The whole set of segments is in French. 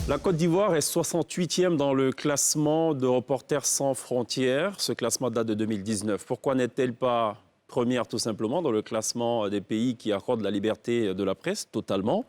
La Côte d'Ivoire est 68e dans le classement de Reporters sans frontières. Ce classement date de 2019. Pourquoi n'est-elle pas première tout simplement dans le classement des pays qui accordent la liberté de la presse totalement?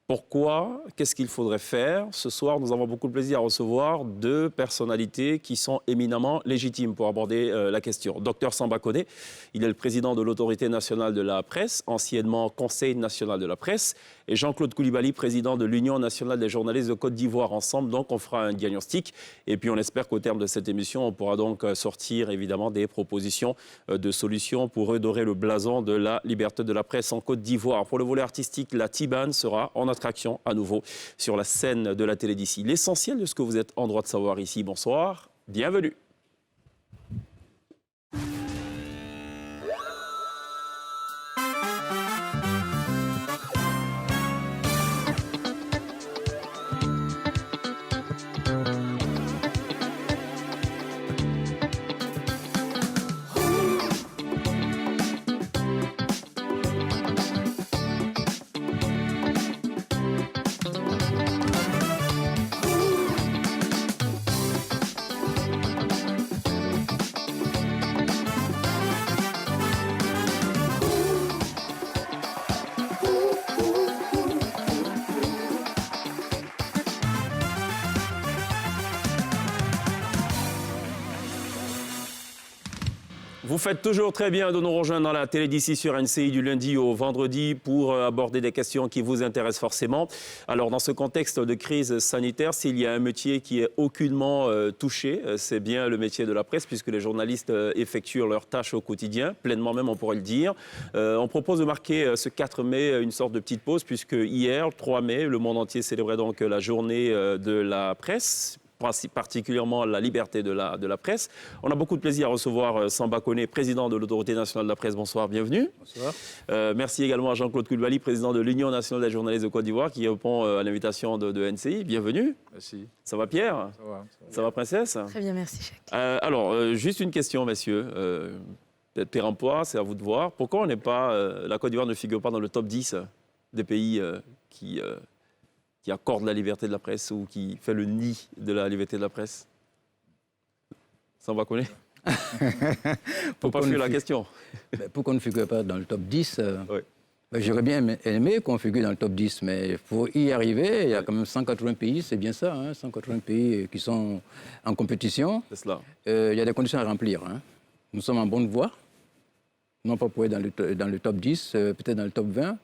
Pourquoi? Qu'est-ce qu'il faudrait faire? Ce soir, nous avons beaucoup de plaisir à recevoir deux personnalités qui sont éminemment légitimes pour aborder la question. Docteur Samba Koné, il est le président de l'Autorité nationale de la presse, anciennement Conseil national de la presse, et Jean-Claude Coulibaly, président de l'Union nationale des journalistes de Côte d'Ivoire. Ensemble, donc, on fera un diagnostic. Et puis, on espère qu'au terme de cette émission, on pourra donc sortir, évidemment, des propositions de solutions pour redorer le blason de la liberté de la presse en Côte d'Ivoire. Pour le volet artistique, la Tibane sera en attraction à nouveau sur la scène de la télé d'ici. L'essentiel de ce que vous êtes en droit de savoir ici. Bonsoir, bienvenue. Vous faites toujours très bien de nous rejoindre dans la télé d'ici sur NCI du lundi au vendredi pour aborder des questions qui vous intéressent forcément. Alors, dans ce contexte de crise sanitaire, s'il y a un métier qui est aucunement touché, c'est bien le métier de la presse, puisque les journalistes effectuent leurs tâches au quotidien, pleinement même, on pourrait le dire. On propose de marquer ce 4 mai une sorte de petite pause, puisque hier, le 3 mai, le monde entier célébrait donc la journée de la presse, particulièrement la liberté de la presse. On a beaucoup de plaisir à recevoir Samba Koné, président de l'Autorité nationale de la presse. Bonsoir, bienvenue. Bonsoir. Merci également à Jean-Claude Coulibaly, président de l'Union nationale des journalistes de Côte d'Ivoire, qui répond à l'invitation de NCI. Bienvenue. Merci. Ça va, Pierre? Ça va, princesse? Très bien, merci, Jacques. Alors, juste une question, messieurs. Peut-être Pérempois, c'est à vous de voir. Pourquoi la Côte d'Ivoire ne figure pas dans le top 10 des pays qui accorde la liberté de la presse ou qui fait le nid de la liberté de la presse? Ça, on va connaître. Pourquoi fuir la question? Pourquoi on ne figure pas dans le top 10 Oui. J'aurais bien aimé qu'on figure dans le top 10, mais pour y arriver, il y a quand même 180 pays, c'est bien ça, 180 pays qui sont en compétition. C'est cela. Il y a des conditions à remplir. Nous sommes en bonne voie, non pas pour être dans le top 10, peut-être dans le top 20.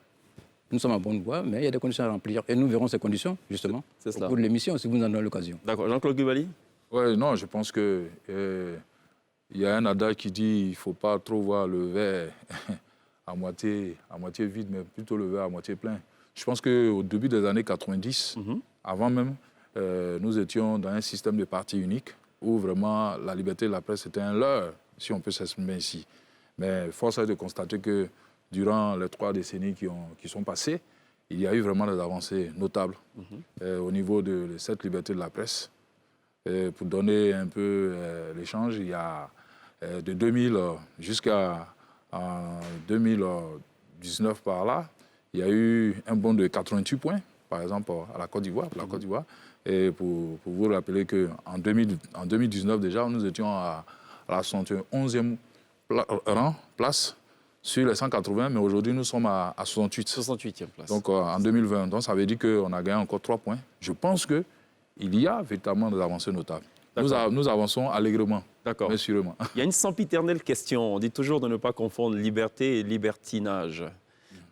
Nous sommes en bonne voie, mais il y a des conditions à remplir. Et nous verrons ces conditions, justement, au cours de l'émission, si vous en avez l'occasion. D'accord. Jean-Claude Coulibaly? Oui, non, je pense que il y a un adage qui dit qu'il ne faut pas trop voir le verre à moitié vide, mais plutôt le verre à moitié plein. Je pense qu'au début des années 90, avant même, nous étions dans un système de parti unique où vraiment la liberté de la presse était un leurre, si on peut s'exprimer ainsi. Mais force est de constater que durant les 3 décennies qui sont passées, il y a eu vraiment des avancées notables au niveau de cette liberté de la presse. Pour donner un peu l'échange, il y a de 2000 jusqu'à 2019 par là, il y a eu un bond de 88 points, par exemple, à la Côte d'Ivoire, Et pour vous rappeler qu'en 2019 déjà, nous étions à la 71e place sur les 180, mais aujourd'hui, nous sommes à 68. 68e place. Donc, en 2020. Donc, ça veut dire qu'on a gagné encore 3 points. Je pense qu'il y a véritablement des avancées notables. Nous avançons allègrement, mais sûrement. Il y a une sempiternelle question. On dit toujours de ne pas confondre liberté et libertinage.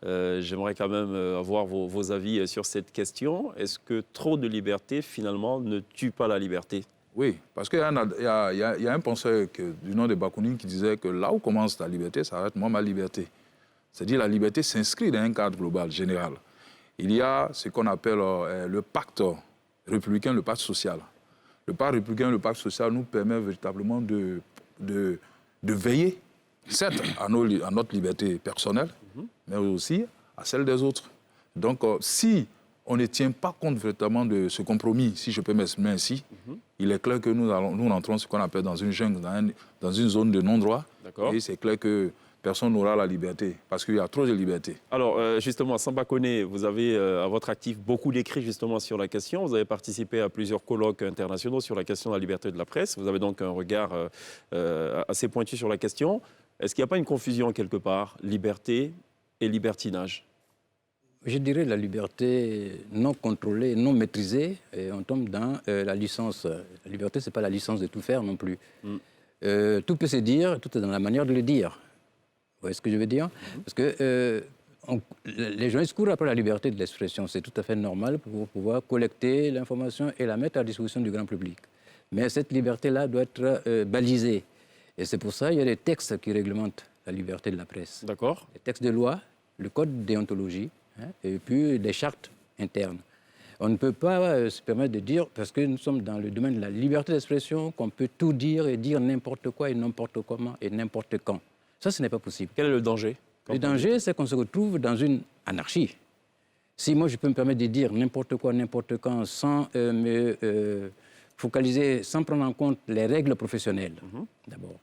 J'aimerais quand même avoir vos avis sur cette question. Est-ce que trop de liberté, finalement, ne tue pas la liberté? Oui, parce qu'il y a un penseur du nom de Bakounine qui disait que là où commence la liberté, ça arrête moi ma liberté. C'est-à-dire la liberté s'inscrit dans un cadre global, général. Il y a ce qu'on appelle le pacte républicain, le pacte social. Le pacte républicain, le pacte social nous permet véritablement de veiller, certes, à notre liberté personnelle, mais aussi à celle des autres. Donc, si on ne tient pas compte véritablement de ce compromis, si je peux m'exprimer ainsi, il est clair que nous entrons ce qu'on appelle dans une jungle, dans une zone de non-droit. Et c'est clair que personne n'aura la liberté, parce qu'il y a trop de liberté. Alors, justement, Samba Koné, vous avez à votre actif beaucoup d'écrits justement sur la question. Vous avez participé à plusieurs colloques internationaux sur la question de la liberté de la presse. Vous avez donc un regard assez pointu sur la question. Est-ce qu'il n'y a pas une confusion quelque part, liberté et libertinage? Je dirais la liberté non contrôlée, non maîtrisée, et on tombe dans la licence. La liberté, ce n'est pas la licence de tout faire non plus. Tout peut se dire, tout est dans la manière de le dire. Vous voyez ce que je veux dire? Parce que les journalistes courent après la liberté de l'expression. C'est tout à fait normal pour pouvoir collecter l'information et la mettre à disposition du grand public. Mais cette liberté-là doit être balisée. Et c'est pour ça qu'il y a des textes qui réglementent la liberté de la presse. D'accord. Les textes de loi, le code de déontologie, et puis des chartes internes. On ne peut pas se permettre de dire, parce que nous sommes dans le domaine de la liberté d'expression, qu'on peut tout dire et dire n'importe quoi et n'importe comment et n'importe quand. Ça, ce n'est pas possible. Quel est le danger? Le danger, c'est qu'on se retrouve dans une anarchie. Si moi, je peux me permettre de dire n'importe quoi, n'importe quand, sans me focaliser, sans prendre en compte les règles professionnelles, d'abord.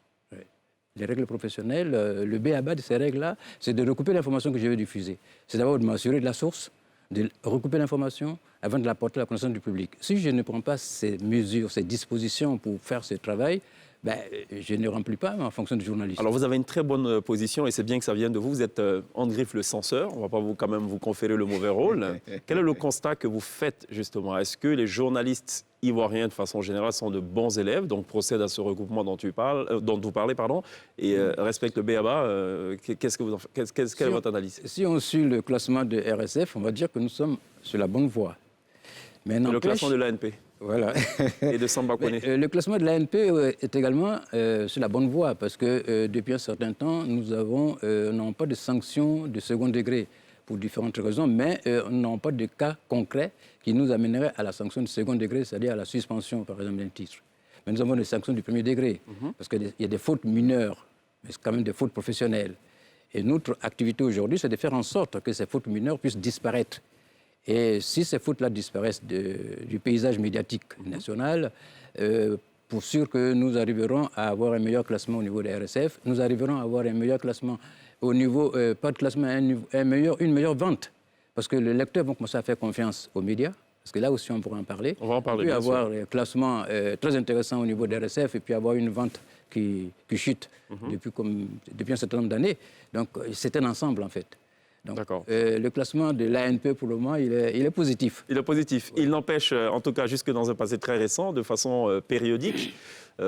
Les règles professionnelles, le b.a.-ba de ces règles-là, c'est de recouper l'information que je vais diffuser. C'est d'abord de m'assurer de la source, de recouper l'information avant de la porter à la connaissance du public. Si je ne prends pas ces mesures, ces dispositions pour faire ce travail, je ne remplis pas ma fonction de journaliste. Alors, vous avez une très bonne position et c'est bien que ça vienne de vous. Vous êtes André Griff, le censeur. On ne va pas quand même vous conférer le mauvais rôle. Quel est le constat que vous faites, justement? Est-ce que les journalistes ivoiriens, de façon générale, sont de bons élèves, donc procèdent à ce regroupement dont vous parlez, et respectent le b.a.-ba? Quelle est votre analyse? Si on suit le classement de RSF, on va dire que nous sommes sur la bonne voie. Mais le classement de l'ANP. Voilà. Et de Samba Koné. Le classement de l'ANP est également sur la bonne voie parce que depuis un certain temps, nous n'avons pas de sanctions de second degré pour différentes raisons, mais nous n'avons pas de cas concrets qui nous amèneraient à la sanction de second degré, c'est-à-dire à la suspension, par exemple, d'un titre. Mais nous avons des sanctions du premier degré parce qu'il y a des fautes mineures, mais c'est quand même des fautes professionnelles. Et notre activité aujourd'hui, c'est de faire en sorte que ces fautes mineures puissent disparaître. Et si ces fautes-là disparaissent du paysage médiatique national, pour sûr que nous arriverons à avoir un meilleur classement au niveau des RSF, nous arriverons à avoir un meilleur classement au niveau, pas de classement, une meilleure vente. Parce que les lecteurs vont commencer à faire confiance aux médias, parce que là aussi on pourra en parler. On va en parler, puis bien avoir sûr. un classement très intéressant au niveau des RSF et puis avoir une vente qui chute depuis un certain nombre d'années. Donc c'est un ensemble en fait. D'accord. Le classement de l'ANP, pour le moment, il est positif. Il est positif. Il n'empêche, en tout cas jusque dans un passé très récent, de façon périodique,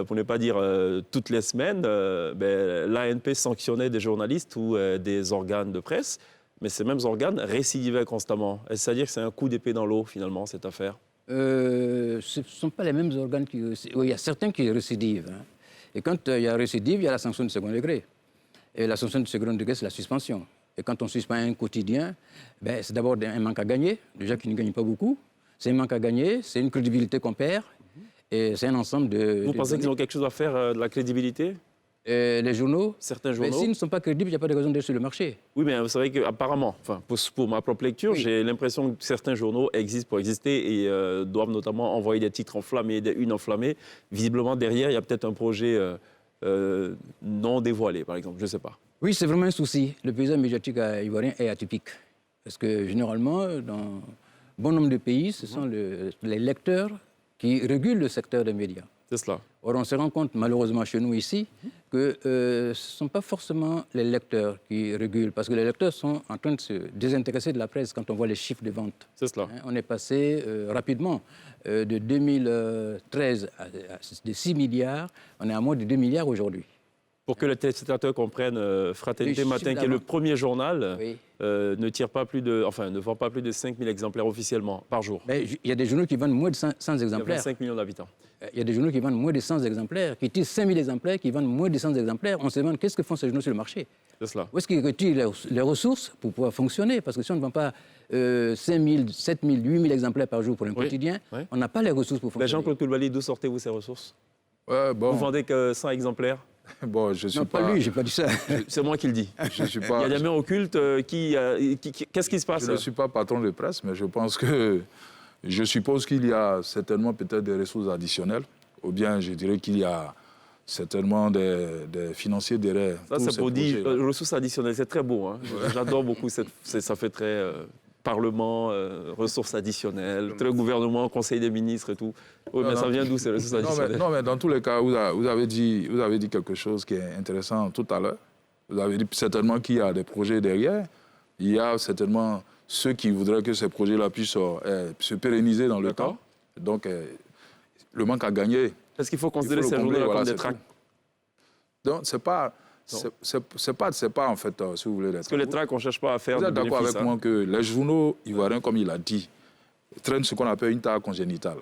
pour ne pas dire toutes les semaines, l'ANP sanctionnait des journalistes ou des organes de presse, mais ces mêmes organes récidivaient constamment. C'est-à-dire que c'est un coup d'épée dans l'eau, finalement, cette affaire? Ce ne sont pas les mêmes organes qui récidivent. Oui, il y a certains qui récidivent. Hein. Et quand il y a récidive, il y a la sanction de second degré. Et la sanction de second degré, c'est la suspension. Et quand on suspend un quotidien, c'est d'abord un manque à gagner, déjà qui ne gagne pas beaucoup. C'est un manque à gagner, c'est une crédibilité qu'on perd, et c'est un ensemble de... Vous pensez qu'ils ont quelque chose à faire de la crédibilité? Les journaux? Certains journaux? S'ils ne sont pas crédibles, il n'y a pas de raison d'être sur le marché. Oui, mais vous savez qu'apparemment, pour ma propre lecture, j'ai l'impression que certains journaux existent pour exister et doivent notamment envoyer des titres enflammés, des unes enflammées. Visiblement, derrière, il y a peut-être un projet non dévoilé, par exemple, je ne sais pas. Oui, c'est vraiment un souci. Le paysage médiatique ivoirien est atypique. Parce que généralement, dans bon nombre de pays, ce sont les lecteurs qui régulent le secteur des médias. C'est cela. Or, on se rend compte, malheureusement chez nous ici, que ce ne sont pas forcément les lecteurs qui régulent. Parce que les lecteurs sont en train de se désintéresser de la presse quand on voit les chiffres de vente. C'est cela. On est passé rapidement de 2013 de 6 milliards, on est à moins de 2 milliards aujourd'hui. Pour que les téléspectateurs comprennent, Fraternité Matin, qui est le premier journal, ne vend pas plus de 5 000 exemplaires officiellement par jour. Il y a des journaux qui vendent moins de 100 exemplaires. Il y a 25 millions d'habitants. Il y a des journaux qui vendent moins de 100 exemplaires, qui tirent 5 000 exemplaires, qui vendent moins de 100 exemplaires. On se demande qu'est-ce que font ces journaux sur le marché. C'est cela. Où est-ce qu'ils retirent les ressources pour pouvoir fonctionner? Parce que si on ne vend pas 5 000, 7 000, 8 000 exemplaires par jour pour un quotidien, on n'a pas les ressources pour fonctionner. Jean-Claude Coulibaly, d'où sortez-vous ces ressources? Bon. Vous vendez que 100 exemplaires? Bon, je suis non, pas lui, je n'ai pas dit ça. C'est moi qui le dis. Je suis pas, il y a des mains occultes qu'est-ce qui se passe? Je ne suis pas patron de presse, mais je pense que... Je suppose qu'il y a certainement peut-être des ressources additionnelles, ou bien je dirais qu'il y a certainement des financiers derrière. Ça, c'est pour dire ressources additionnelles. C'est très beau. Hein. J'adore beaucoup. Ça fait très Parlement, ressources additionnelles, très gouvernement, Conseil des ministres et tout. Oui, mais ça vient d'où ces ressources additionnelles? Non, mais dans tous les cas, vous avez dit quelque chose qui est intéressant tout à l'heure. Vous avez dit certainement qu'il y a des projets derrière. Il y a certainement ceux qui voudraient que ces projets-là puissent se pérenniser dans le temps. Donc, le manque à gagner. Est-ce qu'il faut considérer ces journées comme des tracts? Donc, c'est pas en fait, si vous voulez... Parce que les tracts, on ne cherche pas à faire de bénéfices. Vous êtes d'accord avec moi que les journaux ivoiriens, comme il a dit, traînent ce qu'on appelle une tare congénitale.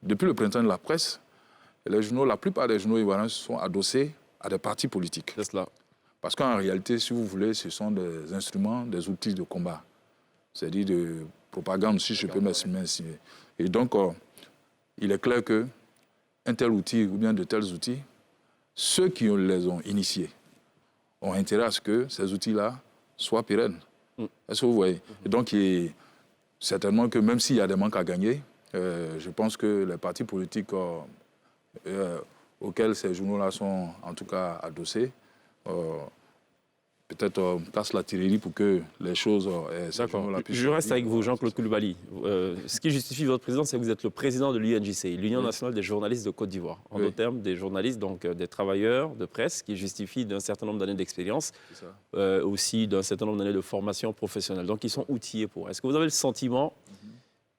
Depuis le printemps de la presse, la plupart des journaux ivoiriens sont adossés à des partis politiques. C'est cela. Parce qu'en réalité, si vous voulez, ce sont des instruments, des outils de combat. C'est-à-dire de propagande, si je peux m'estimer. Et donc, il est clair qu'un tel outil ou bien de tels outils, ceux qui les ont initiés ont intérêt à ce que ces outils-là soient pérennes. Est-ce que vous voyez? Et donc, certainement que même s'il y a des manques à gagner, je pense que les partis politiques auxquels ces journaux-là sont en tout cas adossés, peut-être casse la tirelire pour que les choses... D'accord. Je reste avec vous, Jean-Claude Coulibaly. Ce qui justifie votre présidence, c'est que vous êtes le président de l'UNJCI, l'Union nationale des journalistes de Côte d'Ivoire. En d'autres termes, des journalistes, donc des travailleurs de presse qui justifient d'un certain nombre d'années d'expérience, aussi d'un certain nombre d'années de formation professionnelle. Donc, ils sont outillés pour. Est-ce que vous avez le sentiment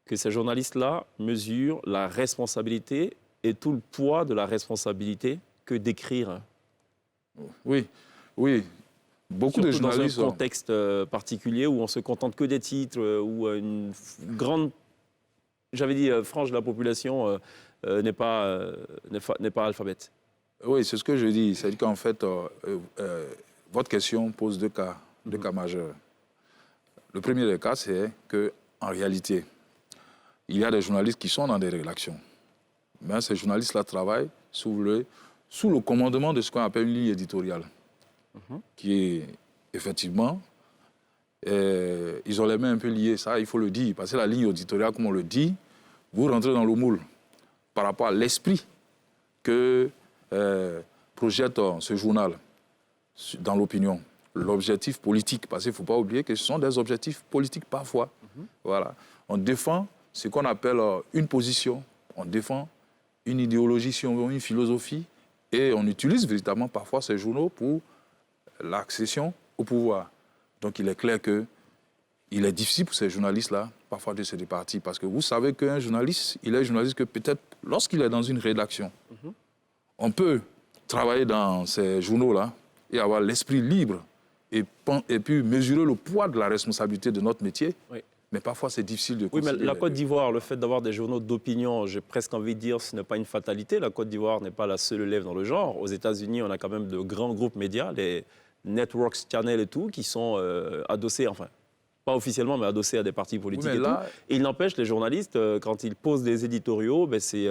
que ces journalistes-là mesurent la responsabilité et tout le poids de la responsabilité que d'écrire? Oui. Beaucoup surtout de journalistes... dans un contexte particulier où on se contente que des titres, où une grande, j'avais dit, frange de la population n'est pas alphabète. Oui, c'est ce que je dis. C'est-à-dire qu'en fait, votre question pose deux cas majeurs. Le premier des cas, c'est qu'en réalité, il y a des journalistes qui sont dans des rédactions. Mais ces journalistes-là travaillent sous le commandement de ce qu'on appelle une ligne éditoriale. Qui est effectivement, ils ont les mains un peu liées, ça il faut le dire, parce que la ligne éditoriale, comme on le dit, vous rentrez dans le moule par rapport à l'esprit que projette ce journal dans l'opinion. L'objectif politique, parce qu'il ne faut pas oublier que ce sont des objectifs politiques parfois. Voilà. On défend ce qu'on appelle une position, on défend une idéologie, si on veut, une philosophie, et on utilise véritablement parfois ces journaux pour l'accession au pouvoir. Donc il est clair qu'il est difficile pour ces journalistes-là, parfois de se départir. Parce que vous savez qu'un journaliste, il est journaliste que peut-être lorsqu'il est dans une rédaction, on peut travailler dans ces journaux-là et avoir l'esprit libre et puis mesurer le poids de la responsabilité de notre métier. Oui. Mais parfois, c'est difficile de considérer. Oui, mais la Côte d'Ivoire, le fait d'avoir des journaux d'opinion, j'ai presque envie de dire, ce n'est pas une fatalité. La Côte d'Ivoire n'est pas la seule élève dans le genre. Aux États-Unis, on a quand même de grands groupes médias, les Networks Channel et tout, qui sont adossés, enfin, pas officiellement, mais adossés à des partis politiques et tout. Et il n'empêche, les journalistes, quand ils posent des éditoriaux, ben c'est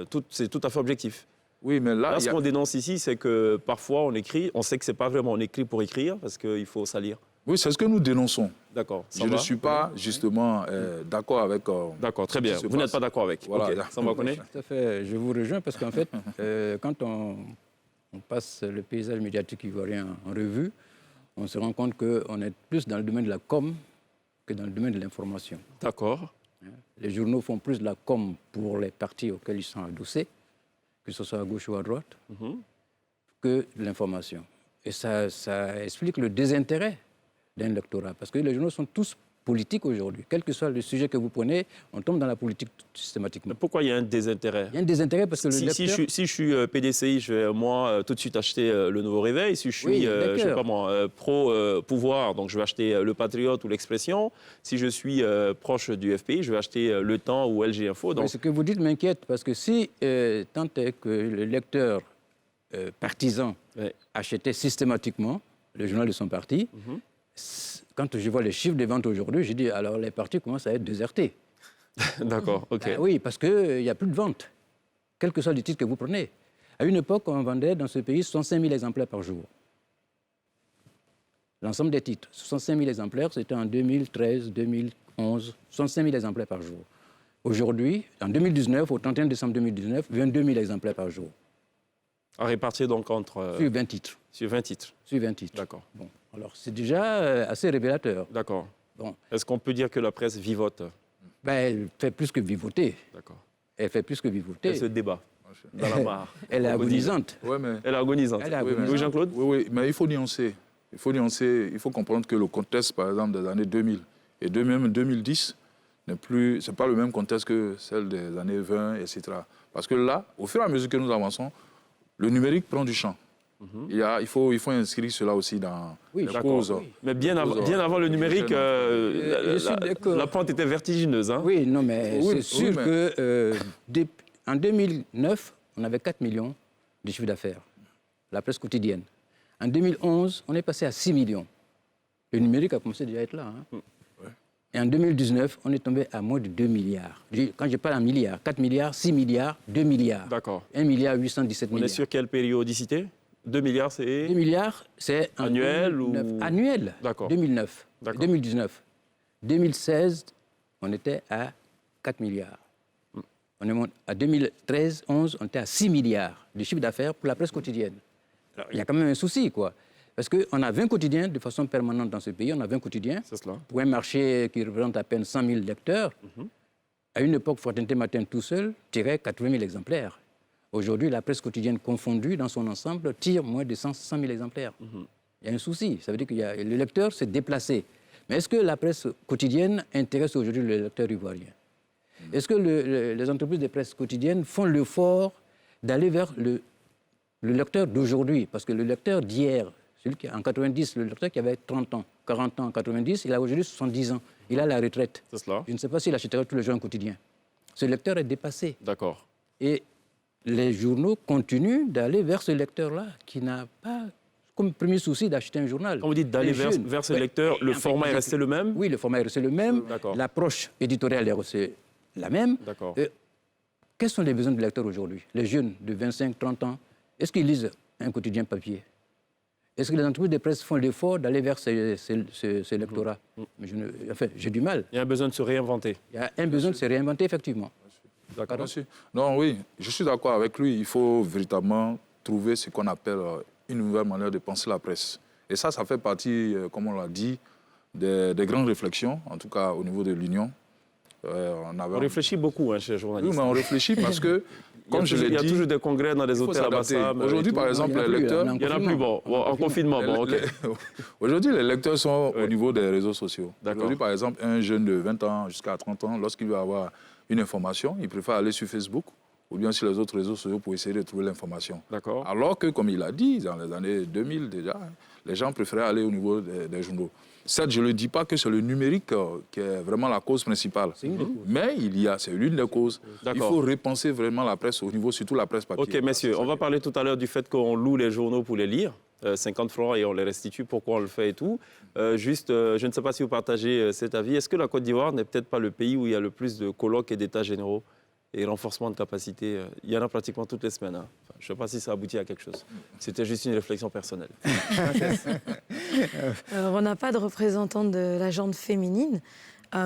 tout à fait objectif. Oui, mais là ce qu'on dénonce ici, c'est que parfois on écrit, on sait que ce n'est pas vraiment on écrit pour écrire, parce qu'il faut salir. Oui, c'est ce que nous dénonçons. D'accord. Je ne suis pas, justement, d'accord avec... D'accord, très bien. Vous n'êtes pas d'accord avec. Voilà. Okay. Ça me reconnaît. Tout à fait. Je vous rejoins parce qu'en fait, quand on passe le paysage médiatique ivoirien en revue, on se rend compte qu'on est plus dans le domaine de la com que dans le domaine de l'information. D'accord. Les journaux font plus de la com pour les partis auxquels ils sont adossés, que ce soit à gauche ou à droite, que de l'information. Et ça explique le désintérêt d'un lectorat. Parce que les journaux sont tous politiques aujourd'hui. Quel que soit le sujet que vous prenez, on tombe dans la politique systématiquement. Mais pourquoi il y a un désintérêt? Il y a un désintérêt parce que le lecteur... Si je suis PDCI, je vais moi tout de suite acheter le Nouveau Réveil. Si je suis je sais pas moi, pro-pouvoir, donc je vais acheter le Patriote ou l'Expression. Si je suis proche du FPI, je vais acheter Le Temps ou LG Info. Donc... Oui, ce que vous dites m'inquiète parce que si tant est que le lecteur partisan achetait systématiquement le journal de son parti, quand je vois les chiffres des ventes aujourd'hui, je dis alors les partis commencent à être désertés. D'accord, ok. Oui, parce qu'il n'y a plus de ventes, quel que soit le titre que vous prenez. À une époque, on vendait dans ce pays 65 000 exemplaires par jour. L'ensemble des titres, 65 000 exemplaires, c'était en 2013, 2011, 65 000 exemplaires par jour. Aujourd'hui, en 2019, au 31 décembre 2019, 22 000 exemplaires par jour. À répartir donc entre... Sur 20 titres. Sur 20 titres. Sur 20 titres. D'accord. Bon, alors c'est déjà assez révélateur. D'accord. Bon. Est-ce qu'on peut dire que la presse vivote? Ben, elle fait plus que vivoter. D'accord. Elle fait plus que vivoter. Elle se débat dans la mare. Elle est agonisante. Ouais, mais... Elle est agonisante. Elle est agonisante. Oui, Jean-Claude? Oui, mais il faut nuancer. Il faut nuancer. Il faut comprendre que le contexte, par exemple, des années 2000 et même 2010, c'est pas le même contexte que celle des années 20, etc. Parce que là, au fur et à mesure que nous avançons, le numérique prend du champ. Il faut inscrire cela aussi dans Oui, les causes. oui. Mais bien avant le numérique, la pente était vertigineuse. Hein? Oui, non, mais Oui, c'est sûr mais- que en 2009, on avait 4 millions de chiffre d'affaires, la presse quotidienne. En 2011, on est passé à 6 millions. Le numérique a commencé déjà à être là. Hein. Et en 2019, on est tombé à moins de 2 milliards. Quand je parle en milliards, 4 milliards, 6 milliards, 2 milliards. D'accord. 1 milliard 817 On milliards. est sur quelle périodicité? 2 milliards, c'est... 2 milliards, c'est en Annuel 2009. ou- Annuel. D'accord. 2009. D'accord. 2019. 2016, on était à 4 milliards. On est monté à 2013, 11, on était à 6 milliards de chiffre d'affaires pour la presse quotidienne. Alors, il y a quand même un souci, quoi. Parce qu'on a 20 quotidiens de façon permanente dans ce pays. On a 20 quotidiens. C'est cela. Pour un marché qui représente à peine 100 000 lecteurs, à une époque, Fraternité Matin tout seul tirait 80 000 exemplaires. Aujourd'hui, la presse quotidienne confondue dans son ensemble tire moins de 100 000 exemplaires. Il y a un souci. Ça veut dire que le lecteur s'est déplacé. Mais est-ce que la presse quotidienne intéresse aujourd'hui le lecteur ivoirien? Est-ce que les entreprises de presse quotidienne font l'effort d'aller vers le lecteur d'aujourd'hui? Parce que le lecteur d'hier, celui qui en 90, le lecteur qui avait 30 ans, 40 ans en 90, il a aujourd'hui 70 ans. Il a la retraite. C'est cela. Je ne sais pas s'il achètera tous les jours un quotidien. Ce lecteur est dépassé. D'accord. Et les journaux continuent d'aller vers ce lecteur-là qui n'a pas comme premier souci d'acheter un journal. Quand vous dites d'aller Les vers jeunes, ce ouais, lecteur, le en fait, format est resté le même? Oui, le format est resté le même. D'accord. L'approche éditoriale est restée la même. D'accord. Quels sont les besoins du lecteur aujourd'hui? Les jeunes de 25, 30 ans, est-ce qu'ils lisent un quotidien papier? Est-ce que les entreprises de presse font l'effort d'aller vers ce lectorat? Mais j'ai du mal. Il y a un besoin de se réinventer. Il y a un besoin de se réinventer, effectivement. D'accord. Merci. Non, oui, je suis d'accord avec lui. Il faut véritablement trouver ce qu'on appelle une nouvelle manière de penser la presse. Et ça fait partie, comme on l'a dit, des grandes réflexions, en tout cas au niveau de l'Union. On réfléchit beaucoup, hein, chez les Oui, journalistes. mais on réfléchit parce que, comme je l'ai Il y a dit, toujours des congrès dans des il faut hôtels à s'adapter. Bassam. Aujourd'hui, et par tout. exemple, il y en a les plus, lecteurs... là, Il n'y en a plus, bon, en confinement, bon, ok. Aujourd'hui, les lecteurs sont Oui. au niveau des réseaux sociaux. D'accord. Aujourd'hui, par exemple, un jeune de 20 ans jusqu'à 30 ans, lorsqu'il veut avoir une information, il préfère aller sur Facebook ou bien sur les autres réseaux sociaux pour essayer de trouver l'information. D'accord. Alors que, comme il a dit, dans les années 2000 déjà, les gens préféraient aller au niveau des journaux. Certes, je ne dis pas que c'est le numérique qui est vraiment la cause principale. C'est une des causes. Mais c'est l'une des causes. Il D'accord. faut repenser vraiment la presse au niveau, surtout la presse papier. Ok, messieurs, on va parler tout à l'heure du fait qu'on loue les journaux pour les lire. 50 francs et on les restitue, pourquoi on le fait et tout. Je ne sais pas si vous partagez cet avis. Est-ce que la Côte d'Ivoire n'est peut-être pas le pays où il y a le plus de colloques et d'états généraux et renforcement de capacité? Il y en a pratiquement toutes les semaines. Hein. Enfin, je ne sais pas si ça aboutit à quelque chose. C'était juste une réflexion personnelle. Alors, on n'a pas de représentante de la gente féminine,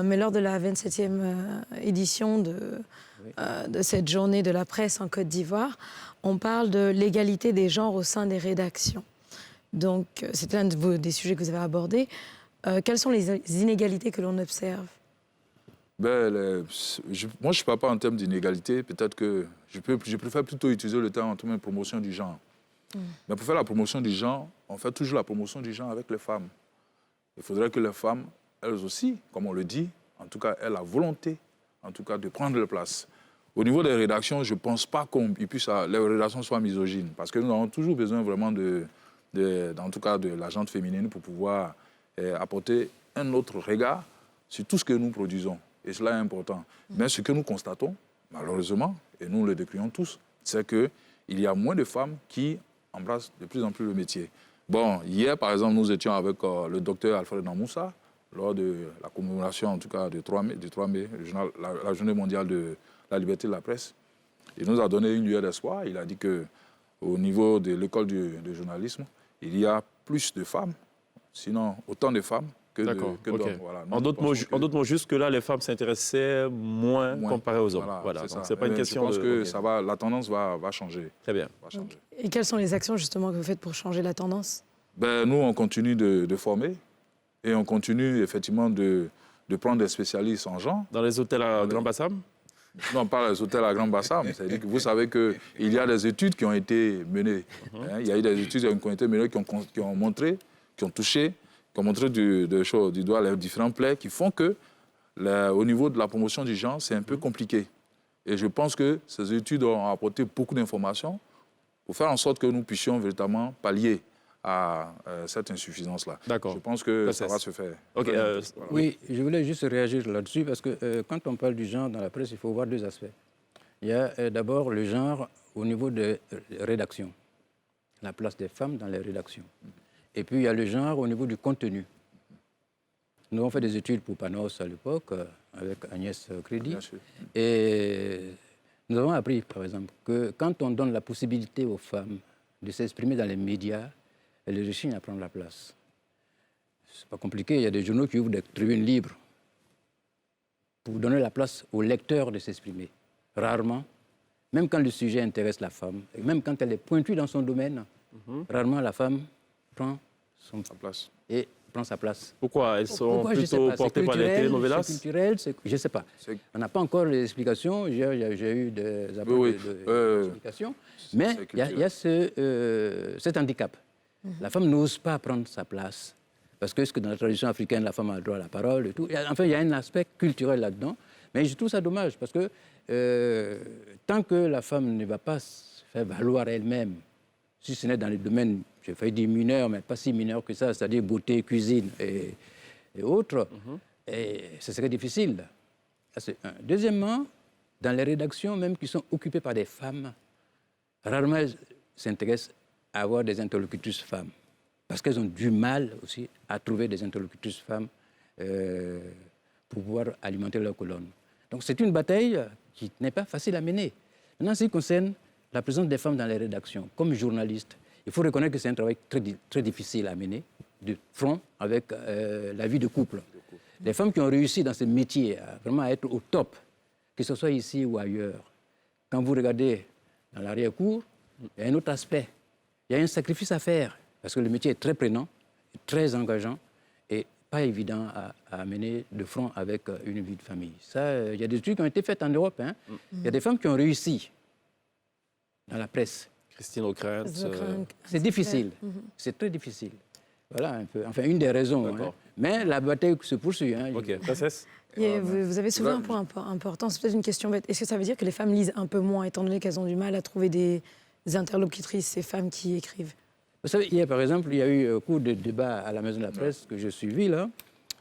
mais lors de la 27e édition de cette journée de la presse en Côte d'Ivoire, on parle de l'égalité des genres au sein des rédactions. Donc, c'est l'un des sujets que vous avez abordés. Quelles sont les inégalités que l'on observe? Moi, je ne parle pas en termes d'inégalité. Peut-être que je préfère plutôt utiliser le terme en termes de promotion du genre. Mais pour faire la promotion du genre, on fait toujours la promotion du genre avec les femmes. Il faudrait que les femmes, elles aussi, comme on le dit, en tout cas, aient la volonté, en tout cas, de prendre leur place. Au niveau des rédactions, je ne pense pas les rédactions soient misogynes. Parce que nous avons toujours besoin vraiment en tout cas, de la gente féminine pour pouvoir apporter un autre regard sur tout ce que nous produisons. Et cela est important. Mais ce que nous constatons, malheureusement, et nous le décrions tous, c'est qu'il y a moins de femmes qui embrassent de plus en plus le métier. Bon, hier, par exemple, nous étions avec le docteur Alfred Namoussa, lors de la commémoration, en tout cas, du 3 mai, la journée mondiale de la liberté de la presse. Il nous a donné une lueur d'espoir. Il a dit qu'au niveau de l'école de journalisme, il y a plus de femmes, sinon autant de femmes que D'accord, d'hommes. ok. Voilà. En d'autres mots, jusque-là, les femmes s'intéressaient moins comparé aux hommes. Voilà, donc c'est pas une question de... Je pense que la tendance va changer. Très bien. Va changer. Et quelles sont les actions justement que vous faites pour changer la tendance? Nous, on continue de former et on continue effectivement de prendre des spécialistes en genre. Dans les hôtels à Grand Bassam? Non, pas les hôtels à Grand Bassam. C'est-à-dire que vous savez qu'il y a des études qui ont été menées. Il y a eu des études qui ont été menées qui ont montré, qui ont touché, qui ont montré du doigt les différents plaies qui font que, au niveau de la promotion du genre, c'est un peu compliqué. Et je pense que ces études ont apporté beaucoup d'informations pour faire en sorte que nous puissions véritablement pallier à cette insuffisance-là. D'accord. Je pense que ça va se faire. Ok, voilà. Oui, je voulais juste réagir là-dessus parce que quand on parle du genre dans la presse, il faut voir deux aspects. Il y a d'abord le genre au niveau de rédaction, la place des femmes dans les rédactions. Et puis il y a le genre au niveau du contenu. Nous avons fait des études pour Panos à l'époque, avec Agnès Crédit. Bien sûr. Et nous avons appris, par exemple, que quand on donne la possibilité aux femmes de s'exprimer dans les médias, elles rechignent à prendre la place. C'est pas compliqué, il y a des journaux qui ouvrent des tribunes libres pour donner la place aux lecteurs de s'exprimer. Rarement, même quand le sujet intéresse la femme, et même quand elle est pointue dans son domaine, rarement la femme prend sa place. Pourquoi? Elles sont Pourquoi? Je sais plutôt pas. portées par les telenovelas? C'est culturel, je ne sais pas. On n'a pas encore les explications. J'ai eu des explications. Mais il y a cet handicap. La femme n'ose pas prendre sa place. Parce que dans la tradition africaine, la femme a le droit à la parole et tout. Enfin, il y a un aspect culturel là-dedans. Mais je trouve ça dommage parce que tant que la femme ne va pas se faire valoir elle-même, si ce n'est dans les domaines, j'ai failli dire mineurs, mais pas si mineurs que ça, c'est-à-dire beauté, cuisine et autres, et ce serait difficile. Ça, c'est un. Deuxièmement, dans les rédactions même qui sont occupées par des femmes, rarement elles s'intéressent à avoir des interlocutrices femmes. Parce qu'elles ont du mal aussi à trouver des interlocutrices femmes pour pouvoir alimenter leur colonne. Donc c'est une bataille qui n'est pas facile à mener. Maintenant, ce qui concerne la présence des femmes dans les rédactions, comme journalistes, il faut reconnaître que c'est un travail très difficile à mener, de front avec la vie de couple. Les femmes qui ont réussi dans ce métier à vraiment être au top, que ce soit ici ou ailleurs, quand vous regardez dans l'arrière-cour, il y a un autre aspect. Il y a un sacrifice à faire, parce que le métier est très prenant, très engageant et pas évident à mener de front avec une vie de famille. Ça, il y a des études qui ont été faites en Europe. Hein. Il y a des femmes qui ont réussi dans la presse. Christine Ockrent. C'est difficile, c'est très difficile. Voilà un peu, enfin une des raisons. Hein. Mais la bataille se poursuit. Hein. Ok, princesse. Vous avez soulevé un point important, c'est peut-être une question bête. Est-ce que ça veut dire que les femmes lisent un peu moins, étant donné qu'elles ont du mal à trouver des interlocutrices, ces femmes qui écrivent? Vous savez, hier, par exemple, il y a eu un cours de débat à la Maison de la Presse que je suivis, là.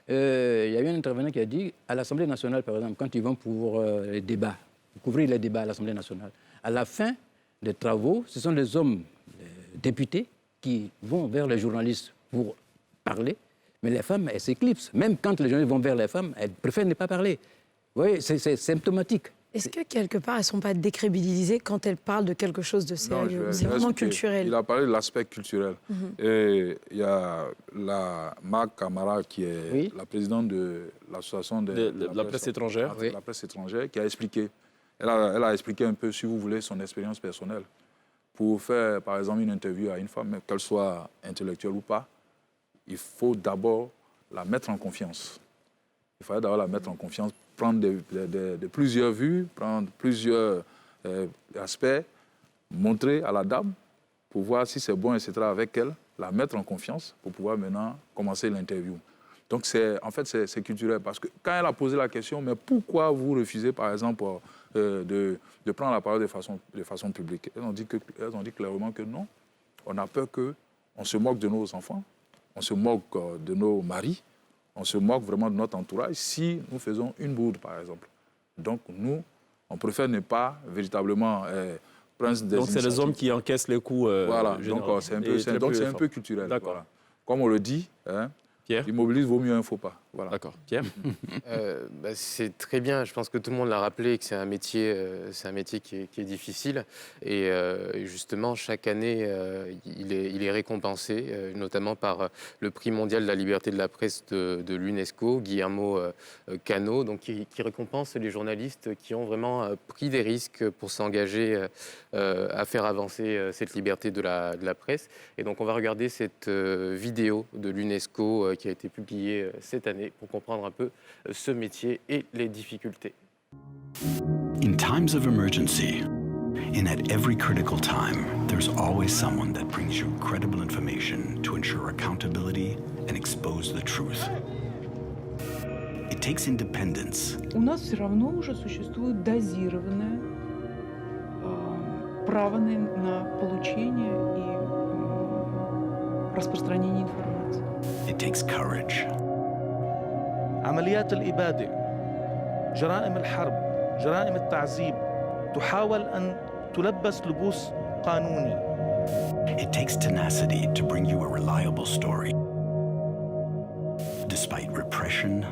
Il y a eu un intervenant qui a dit, à l'Assemblée nationale, par exemple, quand ils vont pour les débats, couvrir les débats à l'Assemblée nationale, à la fin des travaux, ce sont les hommes députés qui vont vers les journalistes pour parler, mais les femmes, elles s'éclipsent. Même quand les journalistes vont vers les femmes, elles préfèrent ne pas parler. Vous voyez, c'est symptomatique. Est-ce que, quelque part, elles ne sont pas décrédibilisées quand elles parlent de quelque chose de sérieux? C'est vraiment culturel. Il a parlé de l'aspect culturel. Et il y a Marc Camara, qui est la présidente de l'association de la presse étrangère. La presse étrangère, qui a expliqué. Elle a expliqué un peu, si vous voulez, son expérience personnelle. Pour faire, par exemple, une interview à une femme, qu'elle soit intellectuelle ou pas, il faut d'abord la mettre en confiance. Il fallait d'abord la mettre en confiance, prendre de plusieurs vues, prendre plusieurs aspects, montrer à la dame pour voir si c'est bon, etc. avec elle, la mettre en confiance pour pouvoir maintenant commencer l'interview. Donc, en fait, c'est culturel. Parce que quand elle a posé la question, mais pourquoi vous refusez, par exemple, de prendre la parole de façon publique? Elles ont dit clairement que non. On a peur qu'on se moque de nos enfants, on se moque de nos maris, on se moque vraiment de notre entourage si nous faisons une bourde, par exemple. Donc, nous, on préfère ne pas véritablement prendre des Donc, c'est les hommes qui encaissent les coups. Voilà, donc c'est un peu culturel. Voilà. Comme on le dit, hein, Pierre, immobilise vaut mieux un faux pas. Voilà. D'accord. Pierre? C'est très bien. Je pense que tout le monde l'a rappelé que c'est un métier qui est difficile. Et justement, chaque année, il est récompensé, notamment par le prix mondial de la liberté de la presse de l'UNESCO, Guillermo Cano, donc qui récompense les journalistes qui ont vraiment pris des risques pour s'engager à faire avancer cette liberté de la presse. Et donc, on va regarder cette vidéo de l'UNESCO qui a été publiée cette année pour comprendre un peu ce métier et les difficultés. In times of emergency, and at every critical time, there's always someone that brings you credible information to ensure accountability and expose the truth. It takes independence. У нас все равно уже существует дозированное право на получение и распространение информации. It takes courage. عمليات الإبادة، جرائم الحرب، جرائم التعذيب تحاول أن تلبس لبوس قانوني. It takes tenacity to bring you a reliable story. Despite repression,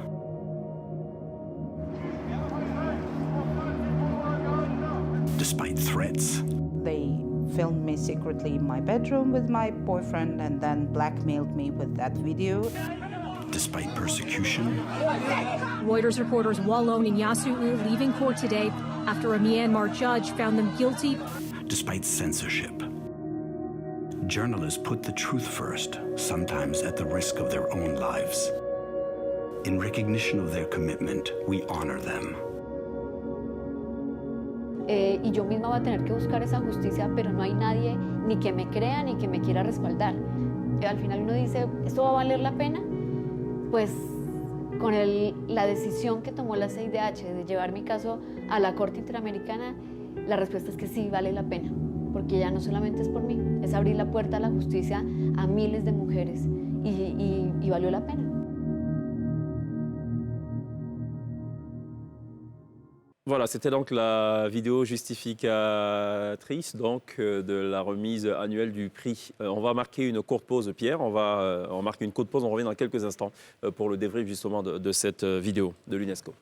despite threats, They filmed me secretly in my bedroom with my boyfriend and then blackmailed me with that video. despite persecution, Reuters reporters Wallone and Yasu'u leaving court today after a Myanmar judge found them guilty. despite censorship. Journalists put the truth first, sometimes at the risk of their own lives. In recognition of their commitment, we honor them. Y yo misma voy a tener que buscar esa justicia, pero no hay nadie ni que me crea ni que me quiera respaldar. Al final uno dice, ¿esto va a valer la pena? Pues con la decisión que tomó la CIDH de llevar mi caso a la Corte Interamericana, la respuesta es que sí vale la pena, porque ya no solamente es por mí, es abrir la puerta a la justicia a miles de mujeres y valió la pena. Voilà, c'était donc la vidéo justificatrice de la remise annuelle du prix. On va marquer une courte pause, Pierre. On marque une courte pause, on revient dans quelques instants pour le débrief justement de cette vidéo de l'UNESCO.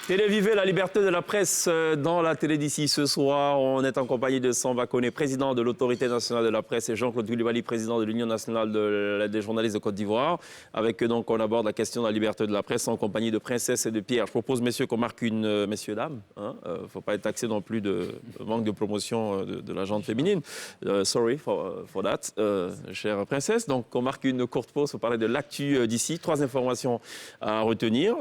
Télévivez la liberté de la presse dans la télé d'ici ce soir. On est en compagnie de Samba Koné, président de l'Autorité nationale de la presse, et Jean-Claude Koulibaly, président de l'Union nationale des journalistes de Côte d'Ivoire. Avec eux, donc, on aborde la question de la liberté de la presse en compagnie de Princesse et de Pierre. Je propose, messieurs, qu'on marque une... Messieurs, dames, ne faut pas être taxé non plus de manque de promotion de la gente féminine. Sorry for that, chère Princesse. Donc, on marque une courte pause pour parler de l'actu d'ici. 3 informations à retenir.